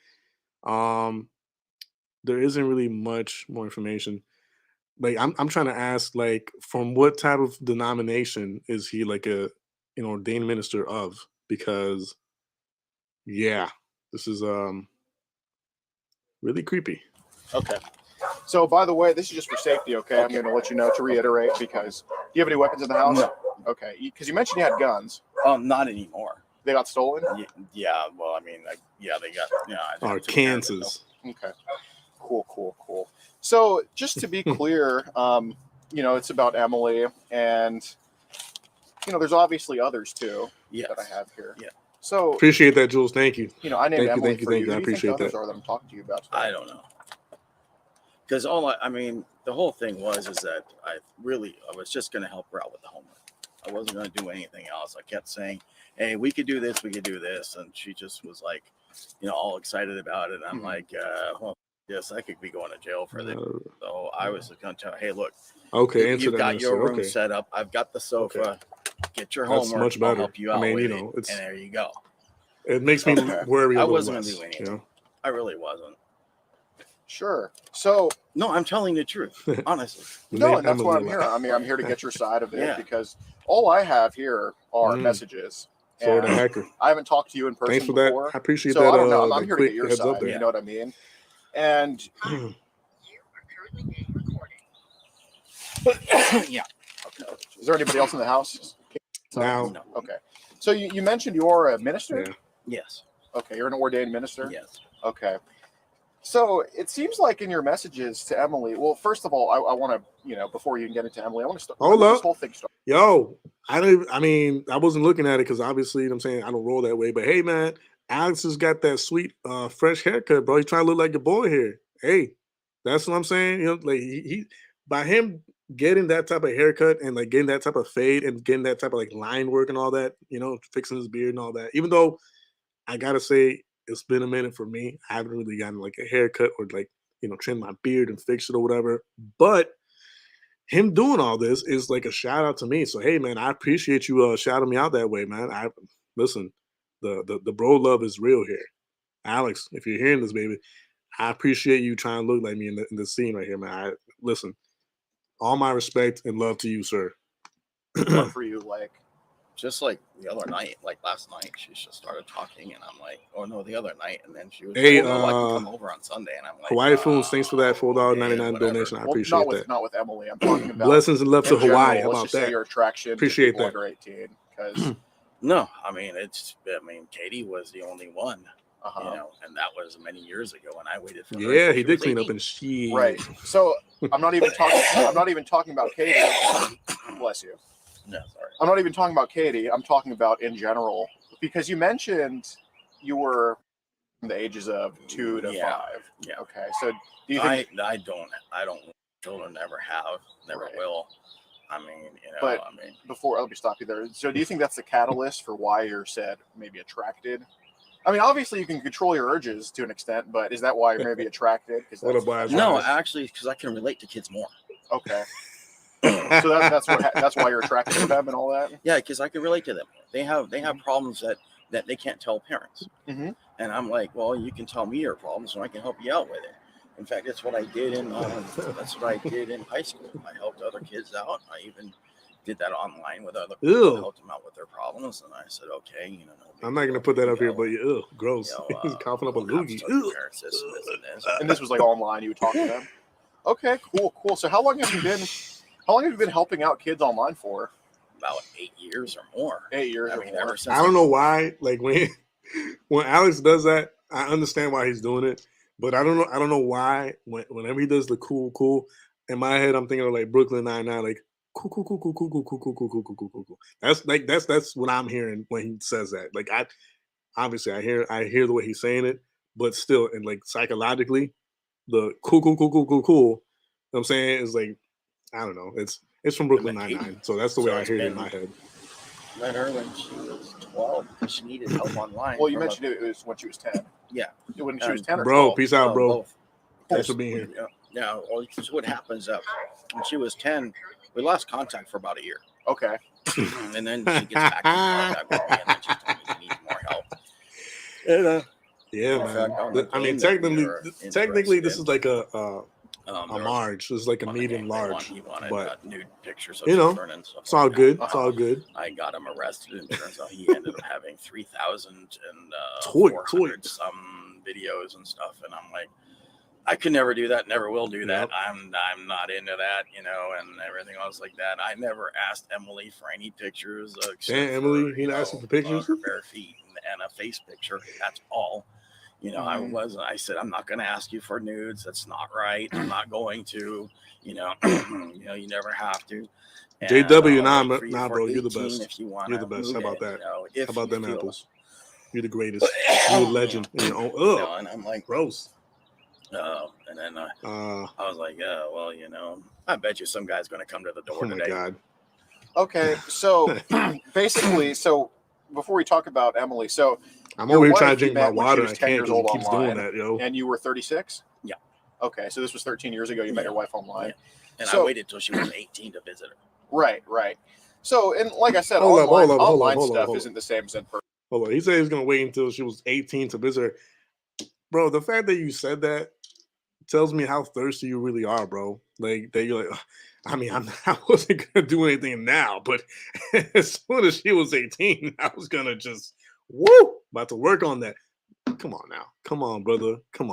There isn't really much more information. Like I'm trying to ask, like, from what type of denomination is he like an ordained minister of? Because yeah, this is really creepy. Okay. So by the way, this is just for safety, okay? I'm going to let you know to reiterate because do you have any weapons in the house? No. Okay. Because you mentioned you had guns. Not anymore. They got stolen? Yeah. Well, I mean, yeah, they got. Yeah. Arkansas. Okay. Cool. So just to be clear, it's about Emily and, there's obviously others too Yes. that I have here. Yeah. So, Appreciate that, Jules. Thank you. I named Thank you, Emily thank you, for thank you. I Who do appreciate think others that. are that I'm talking to you about today? I don't know. Because the whole thing was that I was just going to help her out with the homework. I wasn't going to do anything else. I kept saying, hey, we could do this. And she just was like, all excited about it. And I'm like, well, yes, I could be going to jail for this. So I was going to tell her, hey, look, Okay, you've got your room okay. set up. I've got the sofa. Okay. Get your That's homework. much better. I'll help you out I mean, with it. it. And there you go. It makes me Okay. worry a I little wasn't less. going to do anything. You know? I really wasn't. Sure. So, No, I'm telling the truth, honestly. no, Name and that's why I'm Emily here. I mean, I'm here to get your side of it Yeah. because all I have here are Mm. messages. Florida And hacker. I haven't talked to you in person Thanks for that. before. I appreciate So that. I don't know. I'm that here to quick get your heads up side. there. You know what I mean? And Yeah. okay. Is there anybody else in the house? Now, No. Okay. So you mentioned you're a minister? yeah. Yes. Okay, you're an ordained minister? Yes. Okay. So it seems like in your messages to Emily, well, first of all, I want to, before you can get into Emily, I want to start. Hold when did up. This whole thing started. Yo, I wasn't looking at it because obviously, I'm saying I don't roll that way. But hey, man, Alex has got that sweet, fresh haircut, bro. He's trying to look like your boy here. Hey, that's what I'm saying. Like he by him getting that type of haircut and like getting that type of fade and getting that type of like line work and all that, fixing his beard and all that. Even though I gotta say it's been a minute for me, I haven't really gotten like a haircut or like trim my beard and fix it or whatever. But him doing all this is like a shout out to me. So hey, man, I appreciate you shouting me out that way, man. Listen, the bro love is real here, Alex. If you're hearing this, baby, I appreciate you trying to look like me in the scene right here, man. Listen, all my respect and love to you, sir. What for you, like? Just like the other night, like last night, she just started talking, and I'm like, oh no, the other night, and then she was, Hey, like, oh, no, I can come over on Sunday, and I'm like, Hawaii Foods, thanks for that $4.99 okay, whatever. donation. I Well, appreciate not that. not with Emily. I'm talking about Blessings and love to in general. Hawaii. How Let's about just say that? your attraction Appreciate to people that. under 18. Because No, I mean Katie was the only one Uh-huh. You know, and that was many years ago when I waited for her. Yeah, until he she did was clean 18. up and shit. Right. So I'm not even talking about Katie. Bless you. No, sorry. I'm not even talking about Katie. I'm talking about in general, because you mentioned you were from the ages of 2 to Yeah. 5. Yeah. Okay. So do you think? I don't children, never have, never Right. will. I mean, you know, But I mean, Before, let me stop you there. So do you think that's the catalyst for why you're said maybe attracted? I mean, obviously you can control your urges to an extent, but is that why you're maybe attracted? Because What a blast. no, Right. actually, because I can relate to kids more. Okay. So that's why you're attracted to them and all that. Yeah, because I can relate to them. They have problems that they can't tell parents, Mhm. and I'm like, well, you can tell me your problems, and I can help you out with it. In fact, that's what I did in high school. I helped other kids out. I even did that online with other people, Ew. helped them out with their problems, and I said, okay, you know, no big I'm not deal. gonna put that You up here, go, but ew, gross. you know, He's coughing up a don't have to loogie. tell your Ew. parents this and this and this. And this was like online. You would talk to them. Okay, cool. So how long have you been helping out kids online for? About 8 years or more. 8 years I or mean, more. ever since I don't know why. Like when Alex does that, I understand why he's doing it, but I don't know why. Whenever he does the cool, in my head I'm thinking of like Brooklyn Nine-Nine, like cool. That's what I'm hearing when he says that. Like obviously I hear the way he's saying it, but still, and like psychologically, the cool. You know what I'm saying is like, I don't know. It's from Brooklyn Katie. Nine-Nine, so that's the way So I it's hear it in been- my head. Met her when she was 12 because she needed help online. Well, you from mentioned it was when she was 10. Yeah. When she was 10 or Bro, 12. peace out, bro. Both. Thanks for being here. Yeah. Well, so what happens when she was 10, we lost contact for about a year. Okay. And then she gets back in contact with me, and then she told me she needs more help. And, Yeah, in man. fact, on the I mean, game that we were technically, this interested is like a there Marge. This is like a on the medium game, large, he wanted but nude pictures of you know, children and stuff. it's all like that. good. It's all good. I got him arrested, and turns out he ended up having 3,000 and Toy. 400 some videos and stuff. And I'm like, I could never do that, never will do that. Yep. I'm not into that, you know, and everything else like that. I never asked Emily for any pictures. Damn, Emily, he didn't ask you for pictures? Her bare feet and a face picture. That's all. You know, I said, I'm not going to ask you for nudes. That's not right. I'm not going to, you know, you never have to. And JW, I'll wait for you nah, for bro, you're the 18 best. if you want You're the best. How about that? How How about them apples? You're the greatest. You're a legend. And I'm like, gross. and then I was like, yeah, well, you know, I bet you some guy's going to come to the door Oh my today. god. Okay. So basically, before we talk about Emily, so I'm your over here wife trying to you drink my met when she water. was I 10 can't years because old he keeps online, doing that, yo. and you were 36? Yeah. Okay, so this was 13 years ago. You met your wife online. And So- I waited till she was 18 to visit her. Right. So, and like I said, Hold up, online hold stuff up. isn't the same as in person. Hold on. He said he's gonna wait until she was 18 to visit her. Bro, the fact that you said that tells me how thirsty you really are, bro. Like that you're like, I mean, I wasn't gonna do anything now, but as soon as she was 18, I was gonna just about to work on that. Come on now. Come on, brother. Come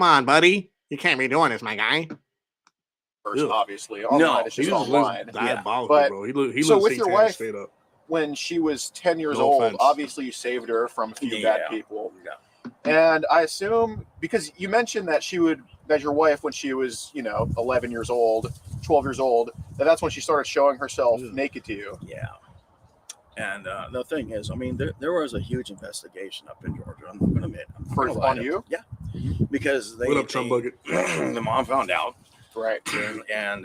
on, buddy. You can't be doing this, my guy. Person, Ew. obviously. Online, it's He just just online. looks diabolical, But- bro. He looks so with your satanic wife- straight up. When she was 10 years No old, offense. obviously you saved her from a few bad Yeah. people. Yeah. And I assume, because you mentioned that your wife, when she was, 11 years old, 12 years old, that's when she started showing herself Yeah. naked to you. Yeah. And the thing is, I mean, there was a huge investigation up in Georgia. I'm going to admit. On you? Yeah. Because What up, Chum Bucket? the mom found out. Right. And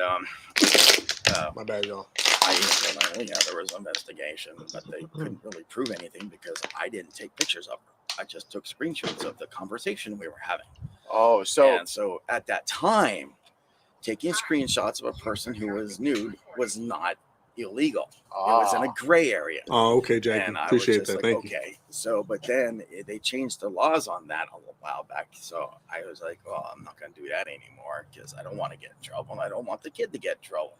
My bad, y'all. there was an investigation, but they couldn't really prove anything because I didn't take pictures of her. I just took screenshots of the conversation we were having. Oh, so And so at that time, taking screenshots of a person who was nude was not illegal. It was in a gray area. Oh, okay, Jackie. And I Appreciate was that. just Thank you. okay. So, but then they changed the laws on that a while back. So I was like, well, I'm not going to do that anymore because I don't want to get in trouble. And I don't want the kid to get in trouble,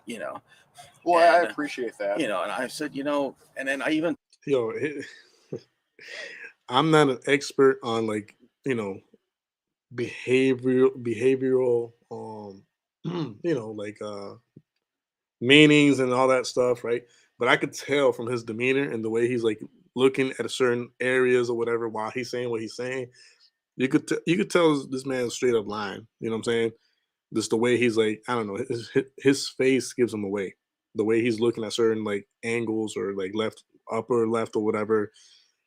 you know. well, and, I appreciate that. You know, and I said, and then I even Yo, I'm not an expert on like, behavioral like meanings and all that stuff, right? But I could tell from his demeanor and the way he's like looking at certain areas or whatever while he's saying what he's saying, you could tell this man's straight up lying. You know what I'm saying? Just the way he's like, I don't know, his face gives him away. The way he's looking at certain like angles or like left, upper left or whatever,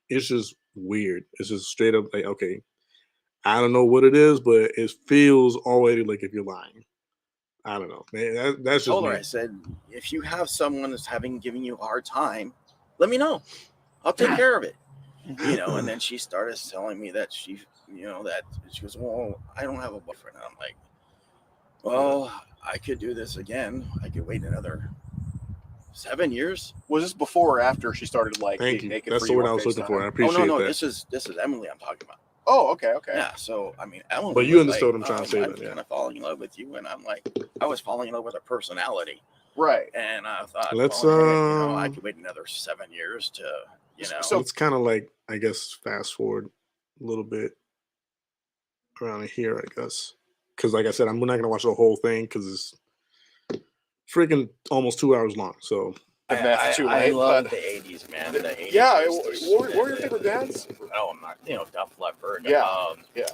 it's just weird. It's just straight up like, okay, I don't know what it is, but it feels already like if you're lying. I don't know, man. That's just Told her, me. I said, if you have someone that's giving you a hard time, let me know. I'll take care of it. You know, and then she started telling me that she goes, well, I don't have a boyfriend. And I'm like, well, I could do this again. I could wait another 7 years. Was this before or after she started like Thank being you. naked That's for the you word on I was looking for. I FaceTime? appreciate no. that. This is Emily I'm talking about. Oh, okay. Yeah. So I mean, Emily. But you was understood like, what I'm trying to say I'm then, yeah. kind of falling in love with you, and I'm like, I was falling in love with her personality, Right. and I thought, Let's, well, heck, I could wait another 7 years to, So it's kind of like, I guess, fast forward a little bit around here, I guess. Because, like I said, we're not going to watch the whole thing because it's freaking almost 2 hours long. So, If that's too I late, love but- the 80s, man. The 80s. Yeah, was just- what were your favorite bands? Oh, I'm not, Def Leppard. Yeah, yeah.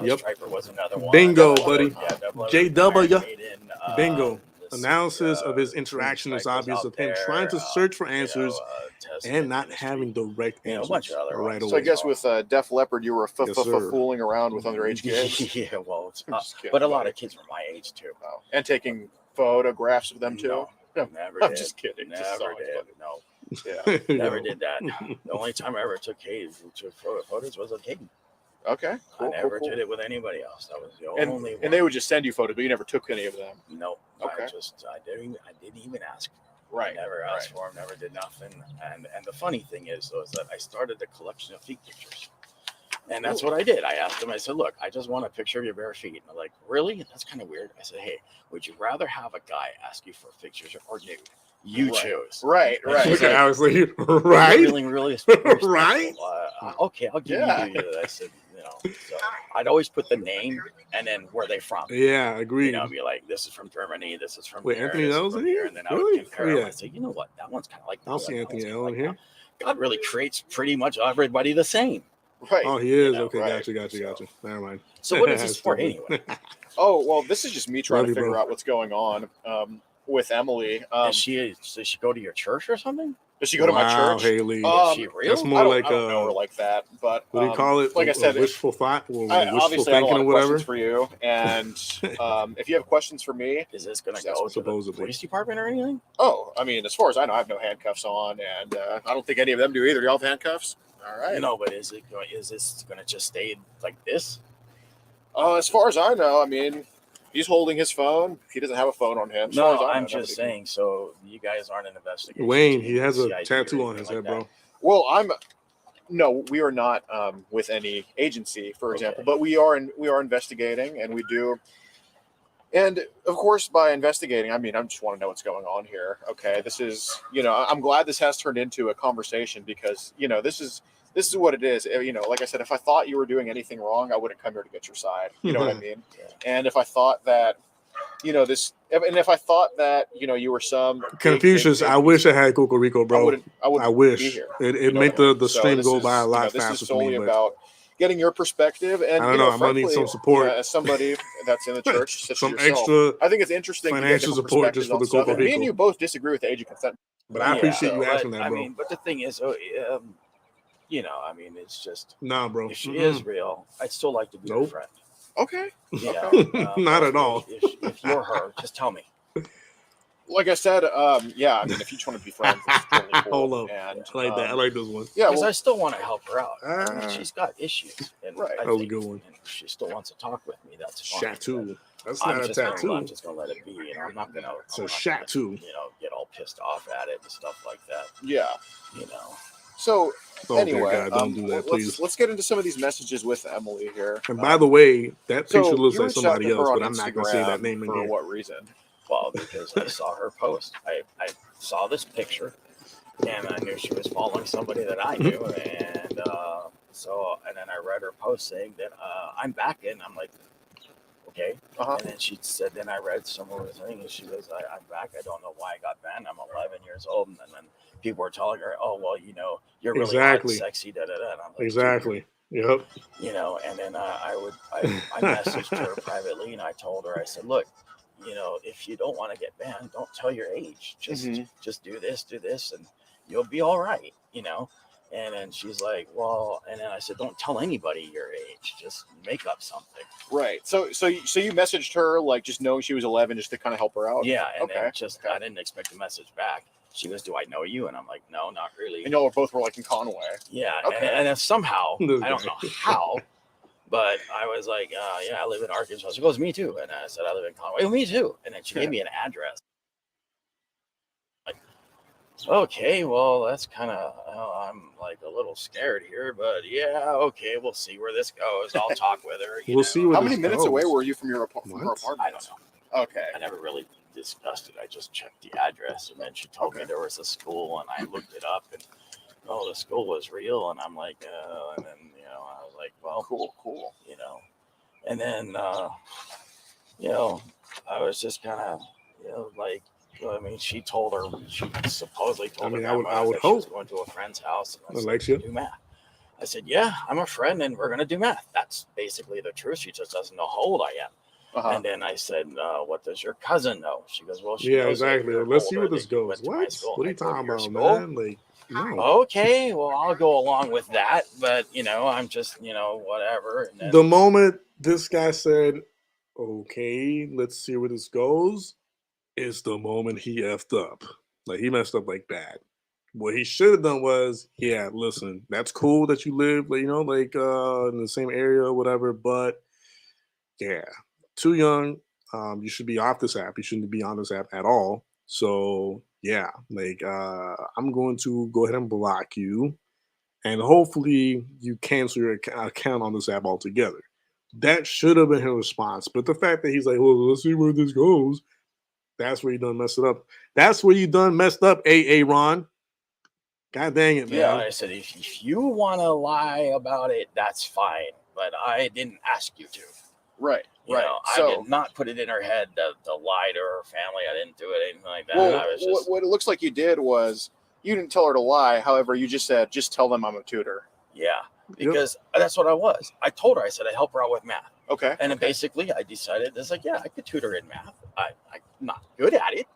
Yep. Striper was another one. Bingo, Def Leppard, buddy. yeah, Def Leppard, JW. Iron Maiden, bingo. this, Analysis of his Queen interaction is Strike was obvious out of him there, trying to search for answers Testament and not Ministry, having direct a answers bunch of other right ones. So I away. guess with Def Leppard, you were Yes, sir. fooling around with underage kids. Yeah, well, I'm just kidding, but a lot buddy. of kids were my age too. Oh, and taking photographs of them too. No, No, never I'm did. just kidding. Just Never songs, did. buddy. No, Yeah. never did that. The only time I ever took photos was a kid. Okay. Cool, I never cool. did it with anybody else. That was the And, only one. and they would just send you photos, but you never took any of them. No, Okay. I didn't even ask. Right. I never asked for them. Never did nothing. And the funny thing is, though, is that I started a collection of feet pictures, and that's what I did. I asked them. I said, "Look, I just want a picture of your bare feet." And they're like, "Really? That's kind of weird." I said, "Hey, would you rather have a guy ask you for pictures or nude? You Right. choose." Right. Right. Look at Right. Alex like, right? Really Right? Okay, I'll give Yeah. you that. I said, so I'd always put the name and then where they from. Yeah, agreed. Be like, this is from Germany, this is from Wait, here, Anthony this is L's from in here? and then I Really? would compare Oh, them. yeah. I say, you know what, that one's kind of like that. I don't see one, that Anthony one's L in kinda here. like that. God really creates pretty much everybody the same. Right. Oh, he is? You know, Okay, right. gotcha. Never mind. So what is this for anyway? Oh well, this is just me trying Love to you, figure bro. out what's going on with Emily. Does she go to your church or something? Does she go to my Wow, church? Haley. Is she real? That's more I don't, like I don't know her like that, but what do you call it? Like I said, wishful thought or I, wishful obviously I have a thinking lot or of whatever. questions for you, and if you have questions for me, Is this going to Yes, go to the supposedly. police department or anything? oh, I mean, as far as I know, I have no handcuffs on, and I don't think any of them do either. Do y'all have handcuffs? All right. No, but is this going to just stay like this? As far as I know, I mean, he's holding his phone. He doesn't have a phone on him. As far as No, I know, I'm just nobody- saying. So you guys aren't an investigation. Wayne, team, he has a CID or tattoo on anything his like head, that? bro. Well, no, we are not with any agency, for example, but we are investigating, and we do. And of course, by investigating, I mean I just want to know what's going on here. Okay, this is I'm glad this has turned into a conversation because this is what it is. Like I said, if I thought you were doing anything wrong, I wouldn't come here to get your side. You know what I mean? Yeah. And if I thought that if I thought that you were some Confucius, I wish I had Cocorico, bro. I wouldn't I wish be here. it You know make what I mean? the So stream this go is, by a lot this faster is for solely me. But about getting your perspective, and I don't know, I'm gonna need frankly, some support. as somebody that's in the church, such as some yourself, extra, I think it's interesting to get financial different support just perspectives for on the stuff. And me Cocorico. and you both disagree with the age of consent. but I appreciate you but, asking that, bro. but the thing is, it's just Nah, bro. if she is real, I'd still like to be her Nope. friend. Okay. Yeah, Not at all. If you're her, just tell me. Like I said, yeah. I mean, if you just want to be friends, it's totally cool. Hold up. And, I like that. I like this one. Yeah. Because Well, I still want to help her out. I mean, Ah. she's got issues, and Right. I That was a think- good one. and if she still wants to talk with me, that's fine. Tattoo. That's I'm not a just gonna- tattoo. I'm just gonna let it be. I'm not gonna. It's a I'm not tattoo. gonna, get all pissed off at it and stuff like that. yeah. You know. So Oh, anyway, dear God, don't do that, please. let's get into some of these messages with Emily here. And by the way, that so picture looks you like reached out somebody to her else, on but I'm not gonna say that Instagram name in for here. what reason? Well, because I saw her post. I saw this picture, and I knew she was following somebody that I knew, and then I read her post saying that I'm back, and I'm like, okay. Uh-huh. And then she said, then I read some of her thing, and she goes, I'm back. I don't know why I got banned. I'm 11 years old, and then people were telling her, oh well, you're really Exactly. hot and sexy, da da da. And I'm like, "Dude, Exactly. Yep. you know." And then I messaged her privately, and I told her, I said, "Look, you know, if you don't want to get banned, don't tell your age. Just do this, and you'll be all right, you know." And then she's like, "Well," and then I said, "Don't tell anybody your age. Just make up something." Right. So you messaged her like just knowing she was 11 just to kind of help her out. Yeah, and Okay. then just I didn't expect a message back. She goes, "Do I know you?" And I'm like, "No, not really." And y'all both were like in Conway. Yeah, Okay. and then somehow This I don't guy. know how, but I was like, "Yeah, I live in Arkansas." She goes, "Me too," and I said, "I live in Conway." "Oh, me too." And then she gave me an address. Like, okay, well, that's kind of I'm like a little scared here, but yeah, okay, we'll see where this goes. I'll talk with her. We'll see where How this many minutes away goes. were you from your from her What? apartment? I don't know. Okay. I never really discussed it. I just checked the address, and then she told me there was a school, and I looked it up, and the school was real, and I'm like, and then I was like, well, Cool. you know, and then I was just kind of like. I mean, she supposedly told her I would grandmother that she was hope. going to a friend's house, and I said, Alexia? do math. I said, yeah, I'm a friend, and we're gonna do math. That's basically the truth. She just doesn't know how old I am. Uh-huh. And then I said, what does your cousin know? She goes, well, she Yeah, knows that exactly. you're Let's see older, where this that you goes. went to my What? school, What are and you I go to talking your about, school. man? Like, no. Okay, well, I'll go along with that, but I'm just whatever. And then The moment this guy said, "Okay, let's see where this goes," is the moment he effed up. Like he messed up like bad. What he should have done was, yeah, listen, that's cool that you live, like, in the same area or whatever, but yeah, too young. You should be off this app. You shouldn't be on this app at all. So yeah, like I'm going to go ahead and block you, and hopefully you cancel your account on this app altogether. That should have been his response. But the fact that he's like, well, let's see where this goes, that's where you done messed it up. That's where you done messed up, AA Ron. God dang it, yeah, man. I said, if you want to lie about it, that's fine, but I didn't ask you to. Right. I did not put it in her head to lie to her family. I didn't do it, anything like that. Well, I was just, what it looks like you did was you didn't tell her to lie. However, you just said, just tell them I'm a tutor. yeah, because that's what I was. I told her, I said, I help her out with math. Okay. And then basically I decided, it's like, yeah, I could tutor in math. I'm not good at it,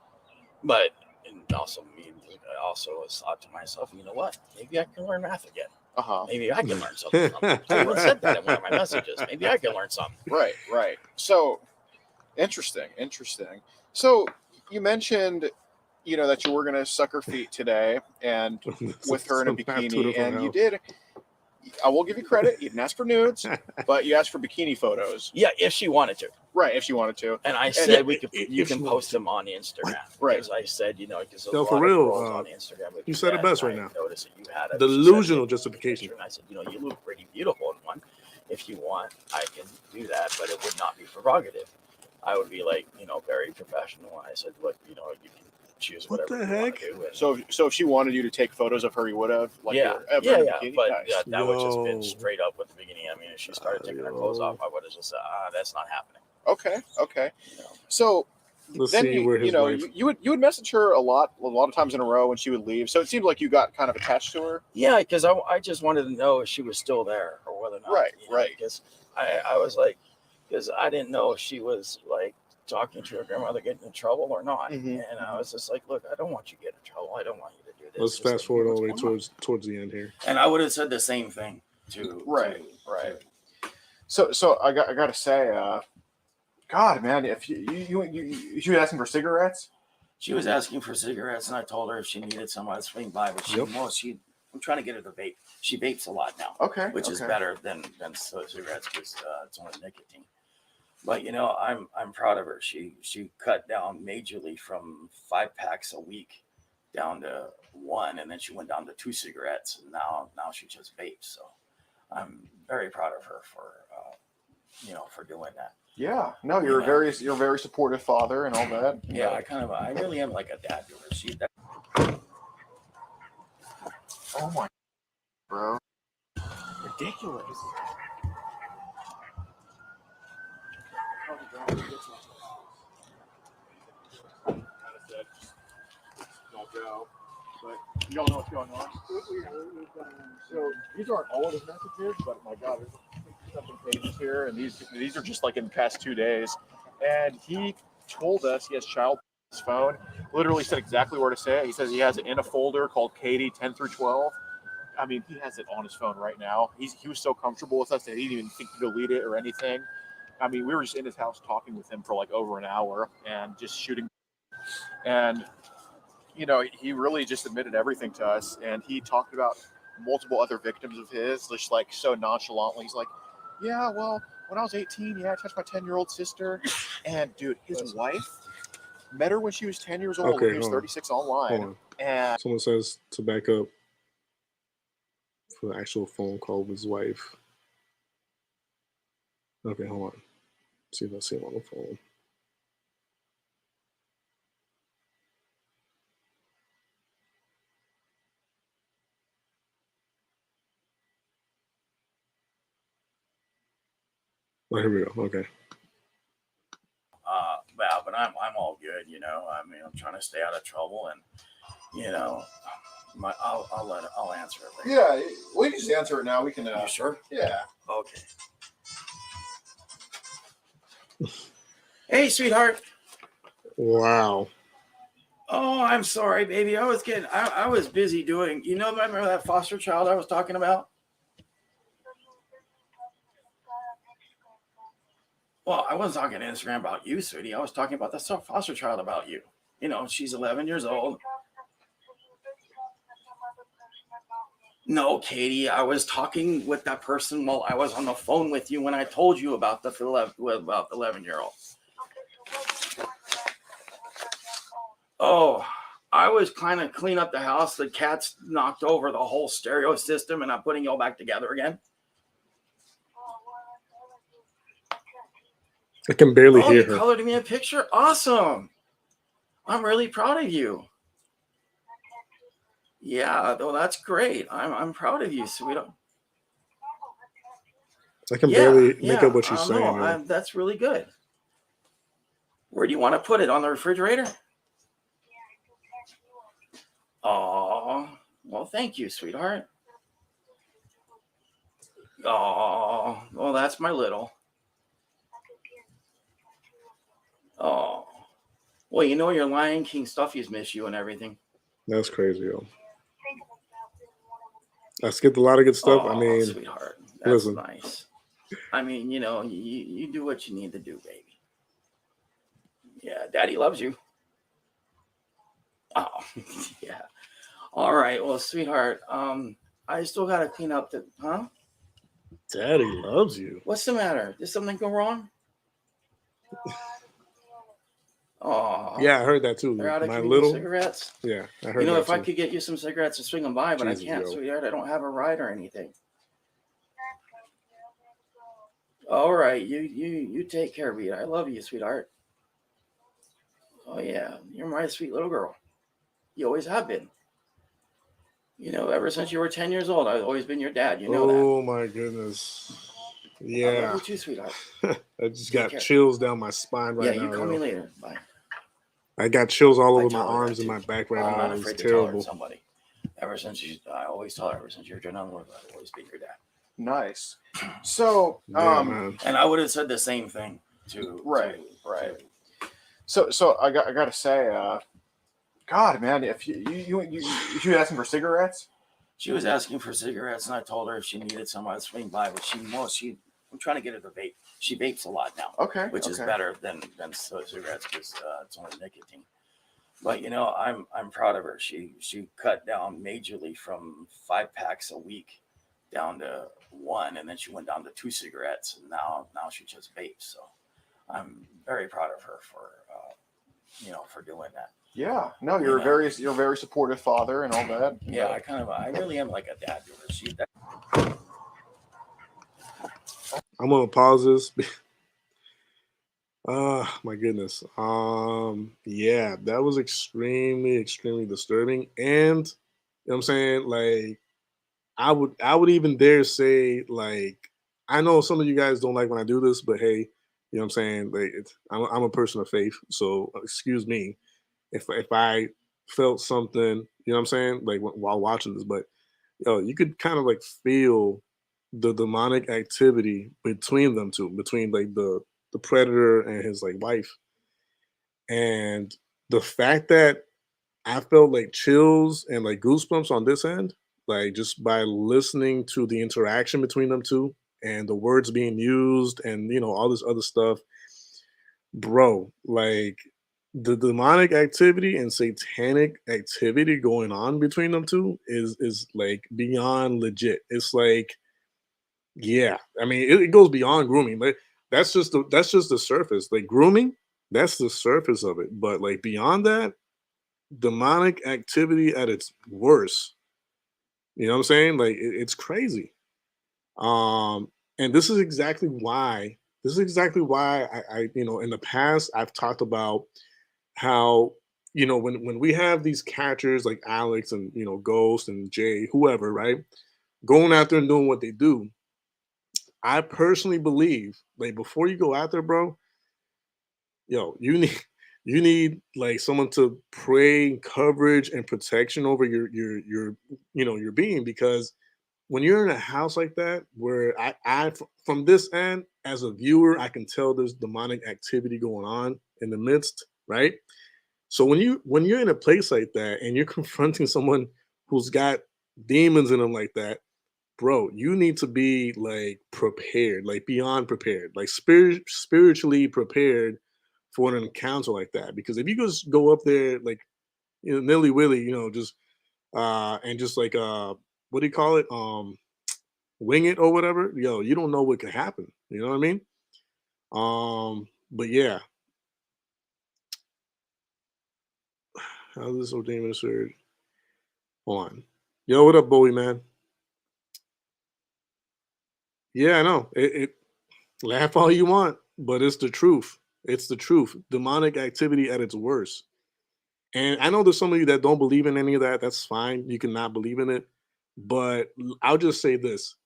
but I also thought to myself, you know what? Maybe I can learn math again. Uh-huh. Maybe I can learn something from it. I even said that in one of my messages. Maybe I can learn something. Right. So interesting. So you mentioned, that you were going to suck her feet today and with her in a bikini, and you did. I will give you credit. You didn't ask for nudes, but you asked for bikini photos. Yeah, if she wanted to. Right, if she wanted to. And I said you can post them on Instagram. Right. Because I said, because No, a for lot real, of girls on Instagram. you said it best right I now. noticed that you had Delusional justification. And I said, you look pretty beautiful in one. If you want, I can do that, but it would not be prerogative. I would be like, very professional. And I said, look, you can choose What whatever the you want heck? to do. And So if she wanted you to take photos of her, you would have. Like yeah. But Nice. That would just been Yo. straight up with the beginning. I mean, if she started taking her clothes off, I would have just said, that's not happening. Okay. So Let's then see where his wife. you would message her a lot of times in a row when she would leave. So it seemed like you got kind of attached to her. Yeah, because I just wanted to know if she was still there or whether or not. Right. Because I was like, because I didn't know if she was like talking to her grandmother getting in trouble or not. Mhm. And I was just like, look, I don't want you to get in trouble. I don't want you to do this. Let's Just fast forward all the way what's going on. towards the end here. And I would have said the same thing to Right. So I got to say, God, man, if you was asking for cigarettes. She was asking for cigarettes, and I told her if she needed some, I'd swing by. But I'm trying to get her to vape. She vapes a lot now, which is better than cigarettes because it's only nicotine. But I'm proud of her. She cut down majorly from 5 packs a week down to 1, and then she went down to 2 cigarettes, and now she just vapes. So I'm very proud of her for doing that. Yeah, no, you're a very supportive father and all that. Yeah, I really am like a dad to her. Oh my, bro, Ridiculous. Don't go, but Y'all know what's going on. So these aren't all of his messages, but my God, there's 7 pages here, and these are just like in the past 2 days. And he told us he has child on his phone. Literally said exactly where to say it. He says he has it in a folder called Katie 10 through 12. I mean, he has it on his phone right now. He was so comfortable with us that he didn't even think to delete it or anything. I mean, we were just in his house talking with him for like over an hour and just shooting. And, you know, he really just admitted everything to us. And he talked about multiple other victims of his, just like so nonchalantly. He's like, yeah, well, when I was 18, yeah, I touched my 10-year-old sister. And, dude, his wife met her when she was 10 years old. Okay, When he was hold on. 36 online. Hold on. And Someone says to back up for the actual phone call with his wife. Okay, hold on. See if I see him on the phone. Oh, here we go. Okay. Well, but I'm all good, you know. I mean, I'm trying to stay out of trouble, and you know, I'll answer it later. yeah, we can just answer it now. We can. You sure? Yeah. Okay. Hey, sweetheart. Wow. Oh, I'm sorry, baby. I was busy doing. You know, remember that foster child I was talking about? Well, I wasn't talking on Instagram about you, sweetie. I was talking about the foster child about you. You know, she's 11 years old. No, Katie, I was talking with that person while I was on the phone with you when I told you about the 11-year-old. Oh, I was kind of cleaning up the house. The cats knocked over the whole stereo system, and I'm putting it all back together again. I can barely Oh, hear you her. colored me a picture? Awesome. I'm really proud of you. Yeah, well, that's great. I'm proud of you, sweetheart. I can barely make up what she's saying. No, that's really good. Where do you want to put it? On the refrigerator? Oh, well, thank you, sweetheart. Oh, well, that's my little. Oh, well, you know your Lion King stuffies miss you and everything. That's crazy, yo. I skipped a lot of good stuff. Oh, I mean, sweetheart, that's listen. nice. I mean, you know, you do what you need to do, baby. Yeah, Daddy loves you. Oh, yeah. All right, well, sweetheart, I still gotta clean up the, huh? Daddy loves you. What's the matter? Did something go wrong? Oh, Yeah, I heard that too. they're out of My giving little you cigarettes. Yeah, I heard You know, that if too. I could get you some cigarettes and swing them by, but Jesus, I can't, yo. sweetheart. I don't have a ride or anything. All right, you take care of me. I love you, sweetheart. Oh yeah, you're my sweet little girl. You always have been. You know, ever since you were 10 years old, I've always been your dad. You know that. Oh my goodness. I love Yeah. you too, sweetheart. I just Take got care. chills down my spine right Yeah, now. you call me yo. later. Bye. I got chills all I over my tell her that arms and too. my back right I'm now. not It's afraid to tell her to terrible. somebody. I always tell her, ever since you're on Lord, I've always been your dad. Nice. So, Yeah, man. And I would have said the same thing to Right. So I gotta say, God, man, if you asking for cigarettes? She was asking for cigarettes, and I told her if she needed some, I'd swing by. But I'm trying to get her to vape. She vapes a lot now, Okay, which is better than cigarettes because it's only nicotine. But you know, I'm proud of her. She cut down majorly from 5 packs a week down to 1, and then she went down to 2 cigarettes, and now she just vapes. So I'm very proud of her for for doing that. Yeah, no, you're a very supportive father and all that. Yeah, I really am like a dad to her. I'm gonna pause this. My goodness. Yeah, that was extremely disturbing. And you know what I'm saying? Like, I would even dare say, like, I know some of you guys don't like when I do this, but hey, you know what I'm saying? Like, I'm a person of faith, so excuse me if I felt something, you know what I'm saying? Like while watching this, but you could kind of like feel the demonic activity between them two, between like the predator and his like wife. And the fact that I felt like chills and like goosebumps on this end, like just by listening to the interaction between them two and the words being used and all this other stuff, bro. Like the demonic activity and satanic activity going on between them two is like beyond legit. It's like, yeah, I mean, it goes beyond grooming. Like that's just the surface. Like grooming, that's the surface of it. But like beyond that, demonic activity at its worst. You know what I'm saying? Like it's crazy. Um, and this is exactly why I in the past I've talked about how when we have these catchers like Alex and Ghost and Jay, whoever, right, going out there and doing what they do. I personally believe, like, before you go out there, bro, you need you need like someone to pray coverage and protection over your being, because when you're in a house like that where from this end as a viewer, I can tell there's demonic activity going on in the midst, right? So when you're in a place like that and you're confronting someone who's got demons in them like that, bro, you need to be like prepared, like beyond prepared, like spiritually prepared for an encounter like that. Because if you just go up there like nilly willy, just and just like what do you call it? Wing it or whatever, you don't know what could happen. You know what I mean? But yeah, how's this old demon absurd? Hold on. Yo, what up, Bowie man? Yeah, I know. It laugh all you want, but it's the truth. It's the truth. Demonic activity at its worst. And I know there's some of you that don't believe in any of that. That's fine. You can not believe in it. But I'll just say this.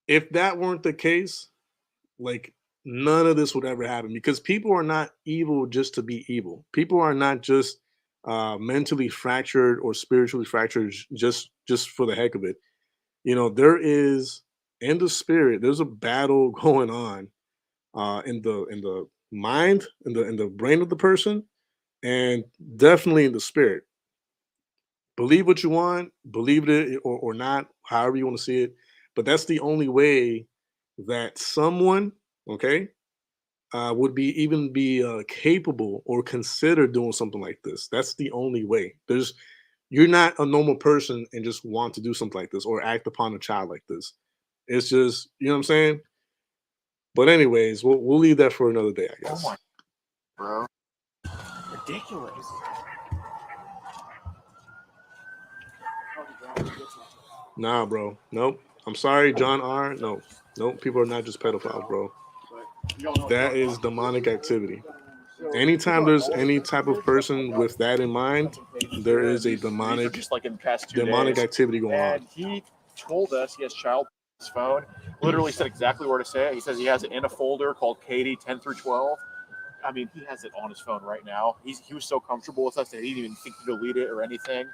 If that weren't the case, like none of this would ever happen, because people are not evil just to be evil. People are not just mentally fractured or spiritually fractured just for the heck of it. There is, in the spirit, there's a battle going on in the mind, in the brain of the person, and definitely in the spirit. Believe what you want, believe it or not, however you want to see it. But that's the only way that someone, okay, would be capable or consider doing something like this. That's the only way. You're not a normal person and just want to do something like this or act upon a child like this. It's just, you know what I'm saying? But anyways, we'll leave that for another day, I Oh guess. my, bro. Ridiculous. Nah, bro. Nope. I'm sorry, John R. No. Nope. People are not just pedophiles, bro. That is demonic activity. Anytime there's any type of person with that in mind, there is a demonic Just like in the past 2 days, activity going on. and he told us he has child on his phone. Literally said exactly where to say it. He says he has it in a folder called Katie 10 through 12. I mean, he has it on his phone right now. He was so comfortable with us that he didn't even think to delete it or anything.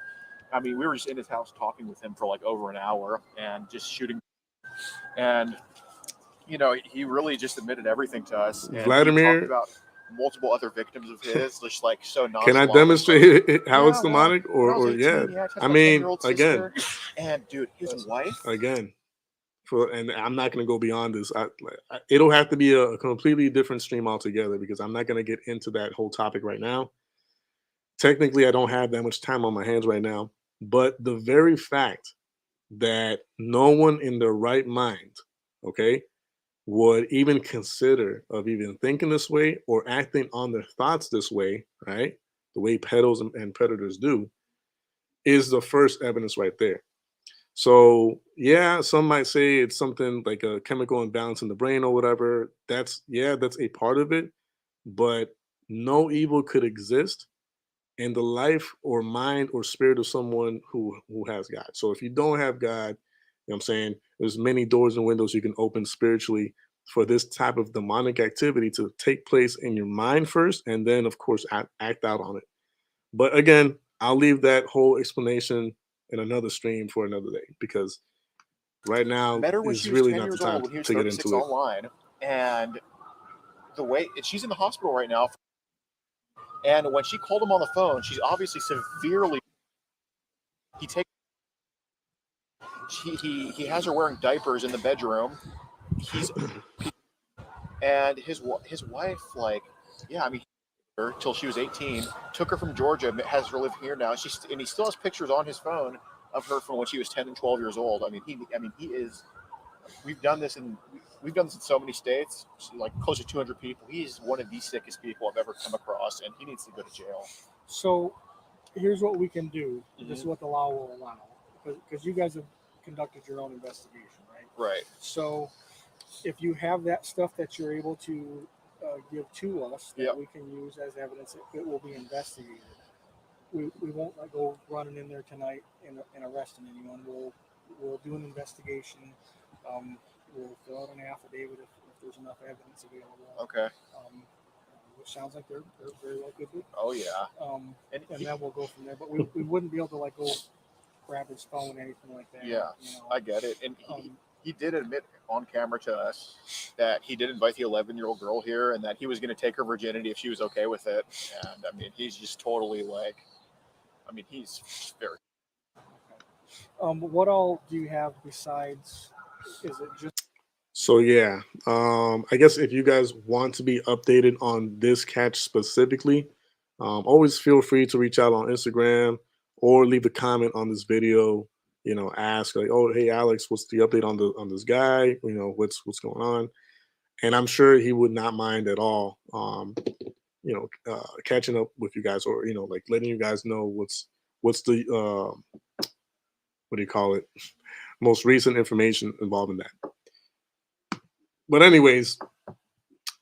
I mean, we were just in his house talking with him for like over an hour and just shooting. And he really just admitted everything to us. And he talked Vladimir, about multiple other victims of his, just like so can I nonchalantly. demonstrate how it's Yeah, demonic? when I was 18, Yeah. yeah, I touched I my mean, 10-year-old again, sister. And dude, his wife. again, and I'm not going to go beyond this. It'll have to be a completely different stream altogether, because I'm not going to get into that whole topic right now. Technically, I don't have that much time on my hands right now. But the very fact that no one in their right mind, okay, would even consider of even thinking this way or acting on their thoughts this way, right? The way pedos and predators do, is the first evidence right there. So yeah, some might say it's something like a chemical imbalance in the brain or whatever. That's a part of it, but no evil could exist in the life or mind or spirit of someone who has God. So if you don't have God, what I'm saying, there's many doors and windows you can open spiritually for this type of demonic activity to take place in your mind first, and then of course act out on it. But again, I'll leave that whole explanation in another stream for another day, because right now Met her when is she was really 10 not the years time old when he was to get 36 into it. online. And the way she's in the hospital right now. And when she called him on the phone, she's obviously severely. He has her wearing diapers in the bedroom. And his wife, like, yeah, I mean, her till she was 18, took her from Georgia, has her living here now. And he still has pictures on his phone of her from when she was 10 and 12 years old. I mean, he is. We've done this in so many states, like close to 200 people. He's one of the sickest people I've ever come across, and he needs to go to jail. So here's what we can do. Mhm. This is what the law will allow, because you guys have conducted your own investigation, right? Right. So if you have that stuff that you're able to give to us that Yep. we can use as evidence, it will be investigated. We won't go running in there tonight and arresting anyone. We'll do an investigation. We'll fill out an affidavit if there's enough evidence available. Okay. Which sounds like they're very well could be. Oh yeah. And then we'll go from there. But we wouldn't be able to like go grab his phone, anything like that. Yeah, you know? I get it. And he did admit on camera to us that he did invite the 11-year-old girl here, and that he was going to take her virginity if she was okay with it. And I mean, he's just totally like, I mean, he's very. What all do you have besides? Is it just? So yeah, I guess if you guys want to be updated on this catch specifically, always feel free to reach out on Instagram or leave a comment on this video. You know, ask like, "Oh, hey Alex, what's the update on this guy? You know, what's going on?" And I'm sure he would not mind at all. Catching up with you guys, or like letting you guys know what's the what do you call it? Most recent information involved in that. But anyways,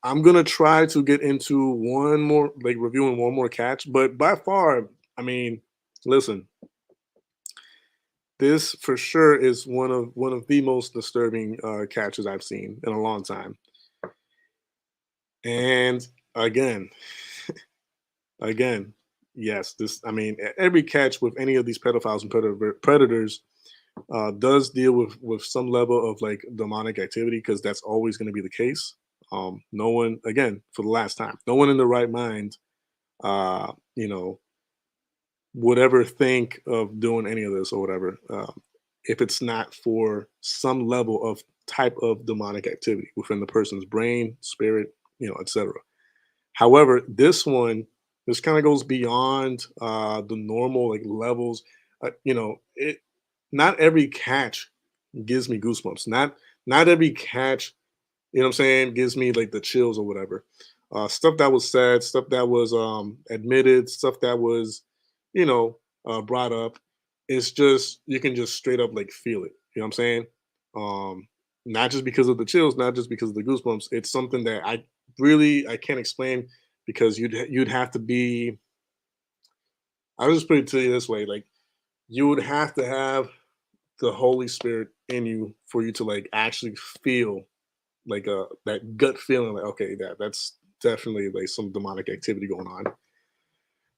I'm gonna try to get into one more, like reviewing one more catch. But by far, I mean, listen, this for sure is one of the most disturbing catches I've seen in a long time. And again, yes, this. I mean, every catch with any of these pedophiles and predators does deal with some level of like demonic activity, because that's always going to be the case. No one, again, for the last time, no one in the right mind, uh, you know, would ever think of doing any of this or whatever, if it's not for some level of type of demonic activity within the person's brain, spirit, etc. However, this kind of goes beyond the normal like levels. It not every catch gives me goosebumps. Not every catch, you know what I'm saying, gives me like the chills or whatever. Stuff that was said, stuff that was admitted, stuff that was, brought up. It's just, you can just straight up like feel it. You know what I'm saying? Not just because of the chills, not just because of the goosebumps. It's something that I can't explain, because you'd have to be. I'll just put it to you this way: like, you would have to have the Holy Spirit in you for you to like actually feel like that gut feeling, like, okay, that's definitely like some demonic activity going on.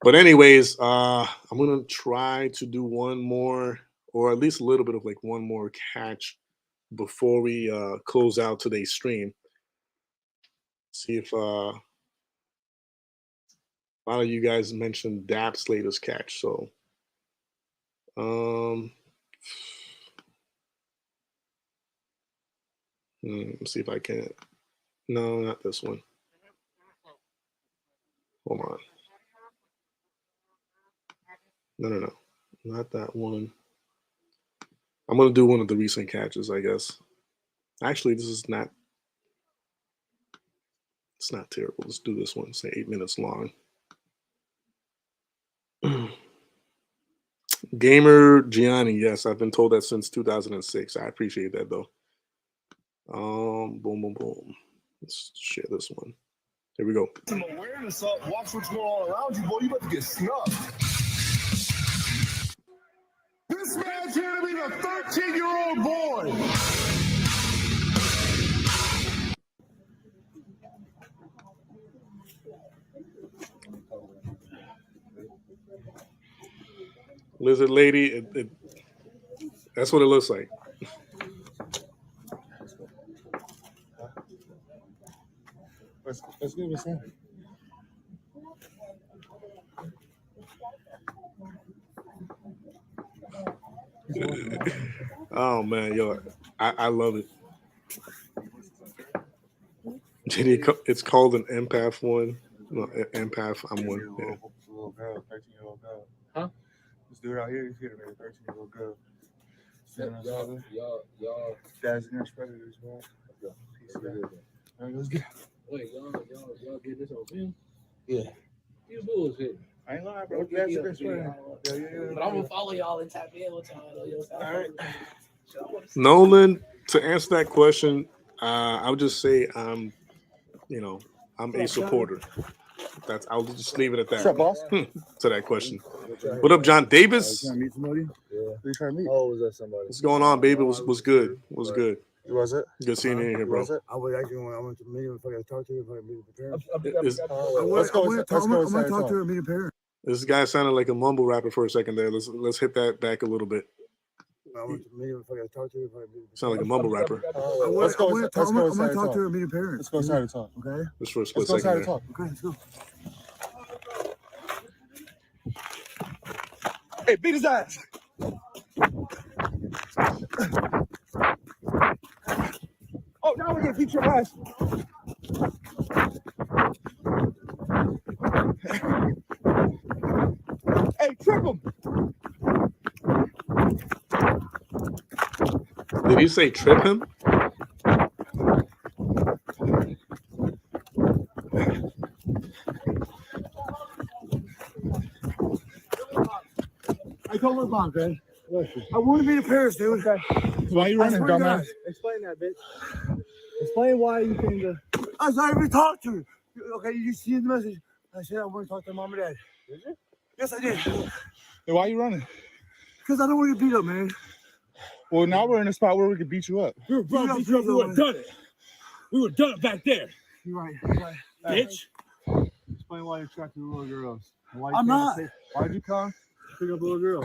But anyways, I'm gonna try to do one more, or at least a little bit of like one more catch before we close out today's stream. See if a lot of you guys mentioned Dap's latest catch. So let's see if I can. No, not this one. Hold on. No. Not that one. I'm going to do one of the recent catches, I guess. Actually, it's not terrible. Let's do this one. It's 8 minutes long. Gamer Gianni, yes, I've been told that since 2006. I appreciate that, though. Boom. Let's share this one. Here we go. Some awareness up. Watch what's going on around you, boy. You about to get snuffed. This man's here to be the 13-year-old boy. lizard lady. That's what it looks like. Let's give it some. Oh man, yo, I love it. It's called an empath one. No, empath. I'm one. Yeah. Little girl, 13-year-old girl. Huh? This dude out here, he's here to marry a 13-year-old girl. Y'all. Dad's against predators, bro. Let's go. Wait, y'all get this on film? Yeah. You bullshit. I ain't lying, bro. Dad's against predators. Yeah. But I'm gonna follow y'all and tap in with y'all. All right. Nolan, to answer that question, I would just say I'm a supporter. I'll just leave it at that. What's up, boss? To that question. What up, John Davis? Trying to meet somebody? Yeah. Who you trying to meet? Oh, was that somebody? What's going on, baby? Was good. Was good. Who was it? Good seeing you in here, bro. I was actually when I went to meet him if I got to talk to him, if I got to meet the parents. Let's go. I'm going to talk to her and meet the parents. This guy sounded like a mumble rapper for a second there. Let's hit that back a little bit. I went to meet him if I got to talk to him, if I got to meet the Sound like a mumble rapper. Let's go. I'm going to talk to her and meet the parents. Let's go inside and talk. Okay? Just for a Let's split go inside second and there. talk. Okay, let's go. Hey, beat his ass. Oh, now we're gonna beat your ass. Hey, trip him. Did he say trip him? I told my mom, man. I want to be the parents, dude. Okay. Why you running, dumbass? Explain that, bitch. Explain why you came to. I was not even talk to her. Okay, you see the message. I said I want to talk to mom and dad. Did you? Yes, I did. Hey, why you running? Because I don't want to get beat up, man. Well, now we're in a spot where we could beat you up. We were about to beat you up. We would have done it. We would have done it back there. You're right. You're right. Bitch. Explain why you're attracted to little girls. Why I'm not. Why'd you come? Pick up a little girl.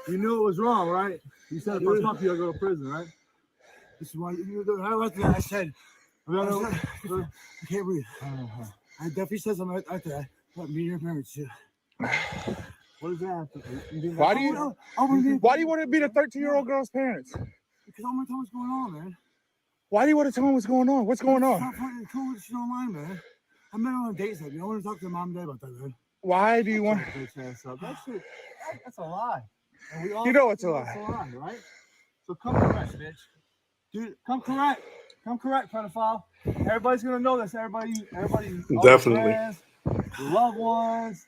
You knew it was wrong, right? You said if I talk to you, I'll go to prison, right? This is why you do. I said, I can't breathe. I definitely said something like that. But me and your parents, too. What is that? Why do you want to beat a 13-year-old girl's parents? Because I want to tell what's going on, man. Why do you want to tell them what's going on? What's going on? Stop putting the cool shit online, man. I met her on dates. I want to talk to her mom and dad about that, man. Why do you want? That shit, that's a lie. And we all, You know it's a know lie. It's a lie, right? So come correct, bitch. Dude, come correct. Come correct, pedophile. Everybody's gonna know this. Everybody, all your Definitely. friends, your loved ones,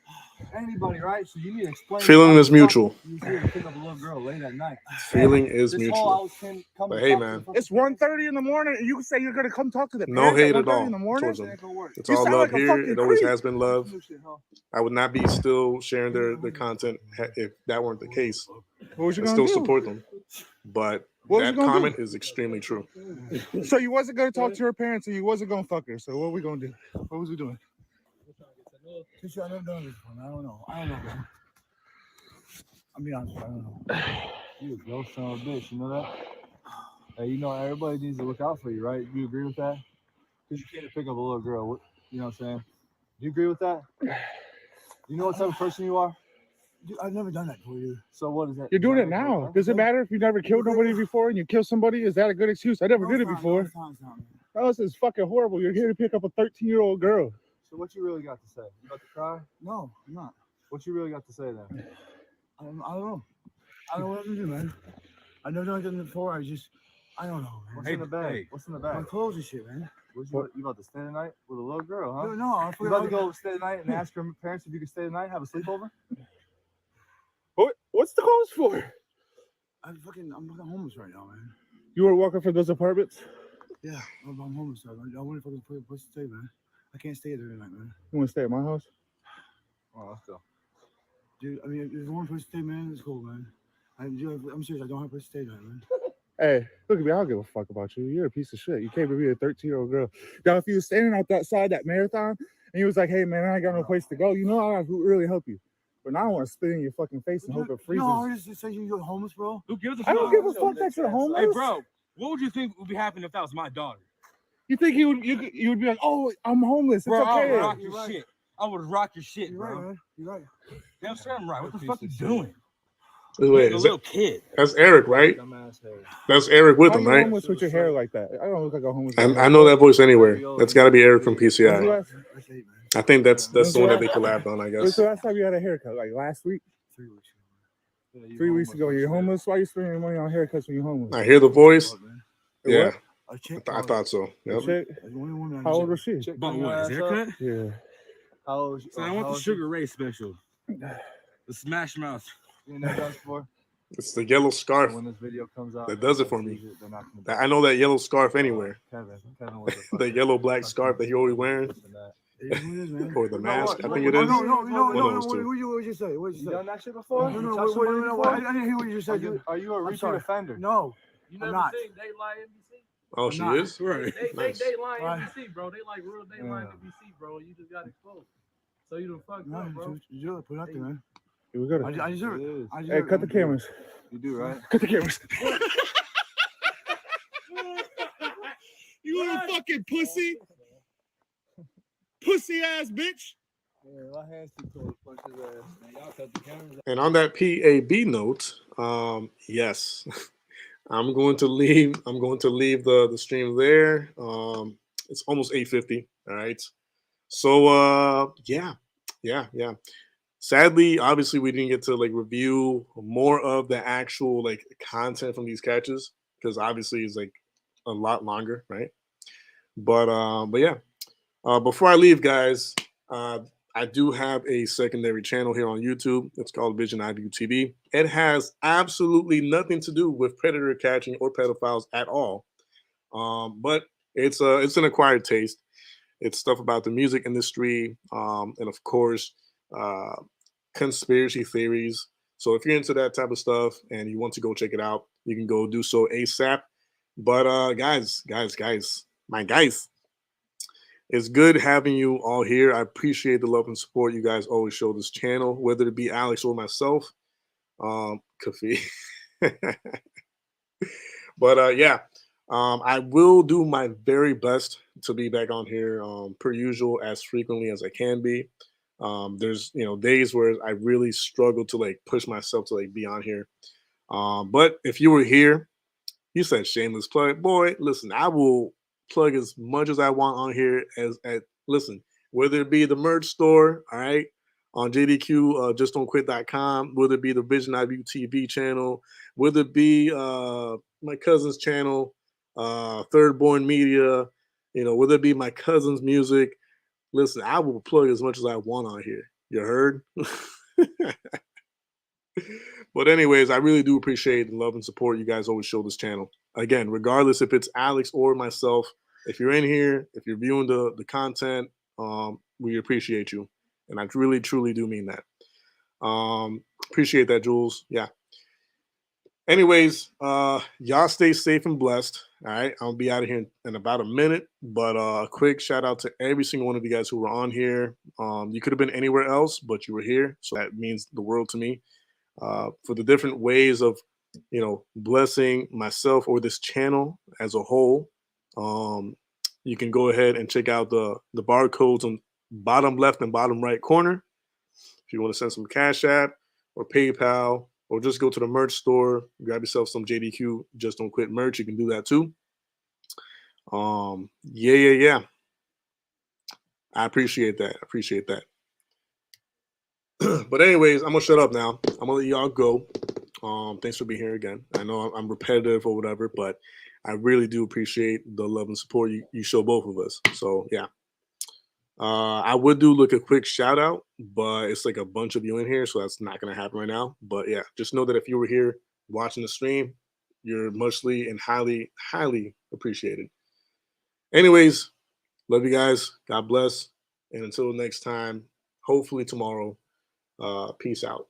anybody, right? So you need to explain. Feeling is mutual. You need to pick up a little girl late at night. Feeling is This mutual. whole house can come But and hey, talk to man. the It's 1:30 in the morning, and you can say you're gonna come talk to the No parents hate at at 1:30 all in the morning. towards them. ain't gonna work. It's You all sound love like a here. fucking It always creep. has been love. New shit, huh? I would not be still sharing their content if that weren't the case. What was you I gonna still do? support them. But What was you that gonna comment is extremely true. So you wasn't gonna talk to her parents, and you wasn't gonna fuck her. So what we gonna do? What was we doing? I never done this before, man. I don't know, man. I'll be honest, I don't know. You a girl son of a bitch, you know that? Hey, you know everybody needs to look out for you, right? You agree with that? Because you can't pick up a little girl. You know what I'm saying? Do you agree with that? You know what type of person you are? Dude, I've never done that for you. So what is that? You're doing it now. Does it matter if you never killed nobody before and you kill somebody? Is that a good excuse? I never did it before. No, it's not, man. Oh, this is fucking horrible. You're here to pick up a 13-year-old girl. So what you really got to say? You about to cry? No, I'm not. What you really got to say then? I don't know. I don't know what to do, man. I've never done it before. I don't know, man. What's in the bag? What's in the bag? My clothes and shit, man. You about to stay the night with a little girl, huh? No, I forgot. You about to go stay the night and ask her parents if you can stay the night, have a sleepover? What's the clothes for? I'm fucking homeless right now, man. You were walking for those apartments? Yeah, I'm homeless. I want to fucking put a place to stay, man. I can't stay there tonight, man. You want to stay at my house? Oh, let's go. Dude, I mean, if there's one place to stay, man, it's cool, man. I'm serious. I don't have a place to stay tonight, man. Hey, look at me. I don't give a fuck about you. You're a piece of shit. You can't be a 13-year-old girl. Now, if you was standing out that side that marathon and you was like, hey, man, I ain't got no place to go, you know I would really help you. But now I want to spit in your fucking face and hope it freezes. No, just say you're homeless, bro. Who gives a I fuck? don't give a fuck that you're homeless. Hey, bro, what would you think would be happening if that was my daughter? You think you would be like, oh, I'm homeless. It's Bro, I okay. would rock your shit. I would rock your shit, You're bro. right, man. You're right. Damn sure I'm right. What the fuck you doing? Wait, a little kid. That's Eric, right? That's Eric with How him, you right? homeless with your hair like that? I don't look like a homeless. I know that voice anywhere. That's got to be Eric from PCI. When's I think that's the one that they collabed on, I guess. the last time you had a haircut? Like last week? 3 weeks ago. 3 weeks ago. You're homeless? Why are you spending your money on haircuts when you're homeless? I hear the voice. Yeah, What? I thought so. Yep. Chick? How old was she? But what? His haircut? Yeah. How So I want the Sugar Ray special. The Smash Mouth. You know what that's for? It's the yellow scarf When this video comes out, that does it for me. they're not gonna I know that yellow scarf anywhere. Kevin was a The yellow black scarf that he always wearing. Or the mask, I think it is. No. One of those two. What you say? What you say? done that shit before? No. I didn't hear what you just said. Are you a repeat sorry. offender? No. You I'm never not. seen Daylight NBC? Oh, she not. is? Right. Nice. Daylight Right. NBC, bro. They like real Daylight NBC, bro. You just got exposed. So you done fucked No, up, bro. you do it. Put it out there, man. Here we go. I deserve it. I Hey, deserve cut the it. cameras. You do, right? Cut the cameras. You want a fucking pussy? Pussy ass bitch. Yeah, my hands too cold. Punch his ass. Man, y'all cut the cameras. And on that PAB note, yes, I'm going to leave the stream there. It's almost 8:50. All right. So yeah. Sadly, obviously, we didn't get to like review more of the actual like content from these catches because obviously it's like a lot longer, right? But yeah. Before I leave, guys, I do have a secondary channel here on YouTube. It's called Vision IBU TV. It has absolutely nothing to do with predator catching or pedophiles at all. But it's an acquired taste. It's stuff about the music industry, and of course, conspiracy theories. So if you're into that type of stuff and you want to go check it out, you can go do so ASAP. But guys, my guys. It's good having you all here. I appreciate the love and support you guys always show this channel, whether it be Alex or myself. Kafi. But yeah, I will do my very best to be back on here per usual as frequently as I can be. There's days where I really struggle to like push myself to like be on here. But if you were here, you said shameless plug. Boy, listen, I will plug as much as I want on here listen, whether it be the merch store, all right, on JDQ, justdon'tquit.com, whether it be the Vision IBU TV channel, whether it be my cousin's channel, Third Born Media, whether it be my cousin's music. Listen, I will plug as much as I want on here. You heard? But anyways, I really do appreciate the love and support you guys always show this channel. Again, regardless if it's Alex or myself, if you're in here, if you're viewing the content, we appreciate you. And I really, truly do mean that. Appreciate that, Jules. Yeah. Anyways, y'all stay safe and blessed. All right. I'll be out of here in about a minute. But a quick shout out to every single one of you guys who were on here. You could have been anywhere else, but you were here. So that means the world to me. For the different ways of blessing myself or this channel as a whole. You can go ahead and check out the barcodes on bottom left and bottom right corner. If you want to send some Cash App or PayPal, or just go to the merch store, grab yourself some JDQ Just Don't Quit merch. You can do that too. Yeah. I appreciate that. But anyways, I'm gonna shut up now. I'm gonna let y'all go. Thanks for being here again. I know I'm repetitive or whatever, but I really do appreciate the love and support you show both of us. So yeah. I would do a quick shout out, but it's like a bunch of you in here, so that's not gonna happen right now. But yeah, just know that if you were here watching the stream, you're muchly and highly, highly appreciated. Anyways, love you guys. God bless. And until next time, hopefully tomorrow, peace out.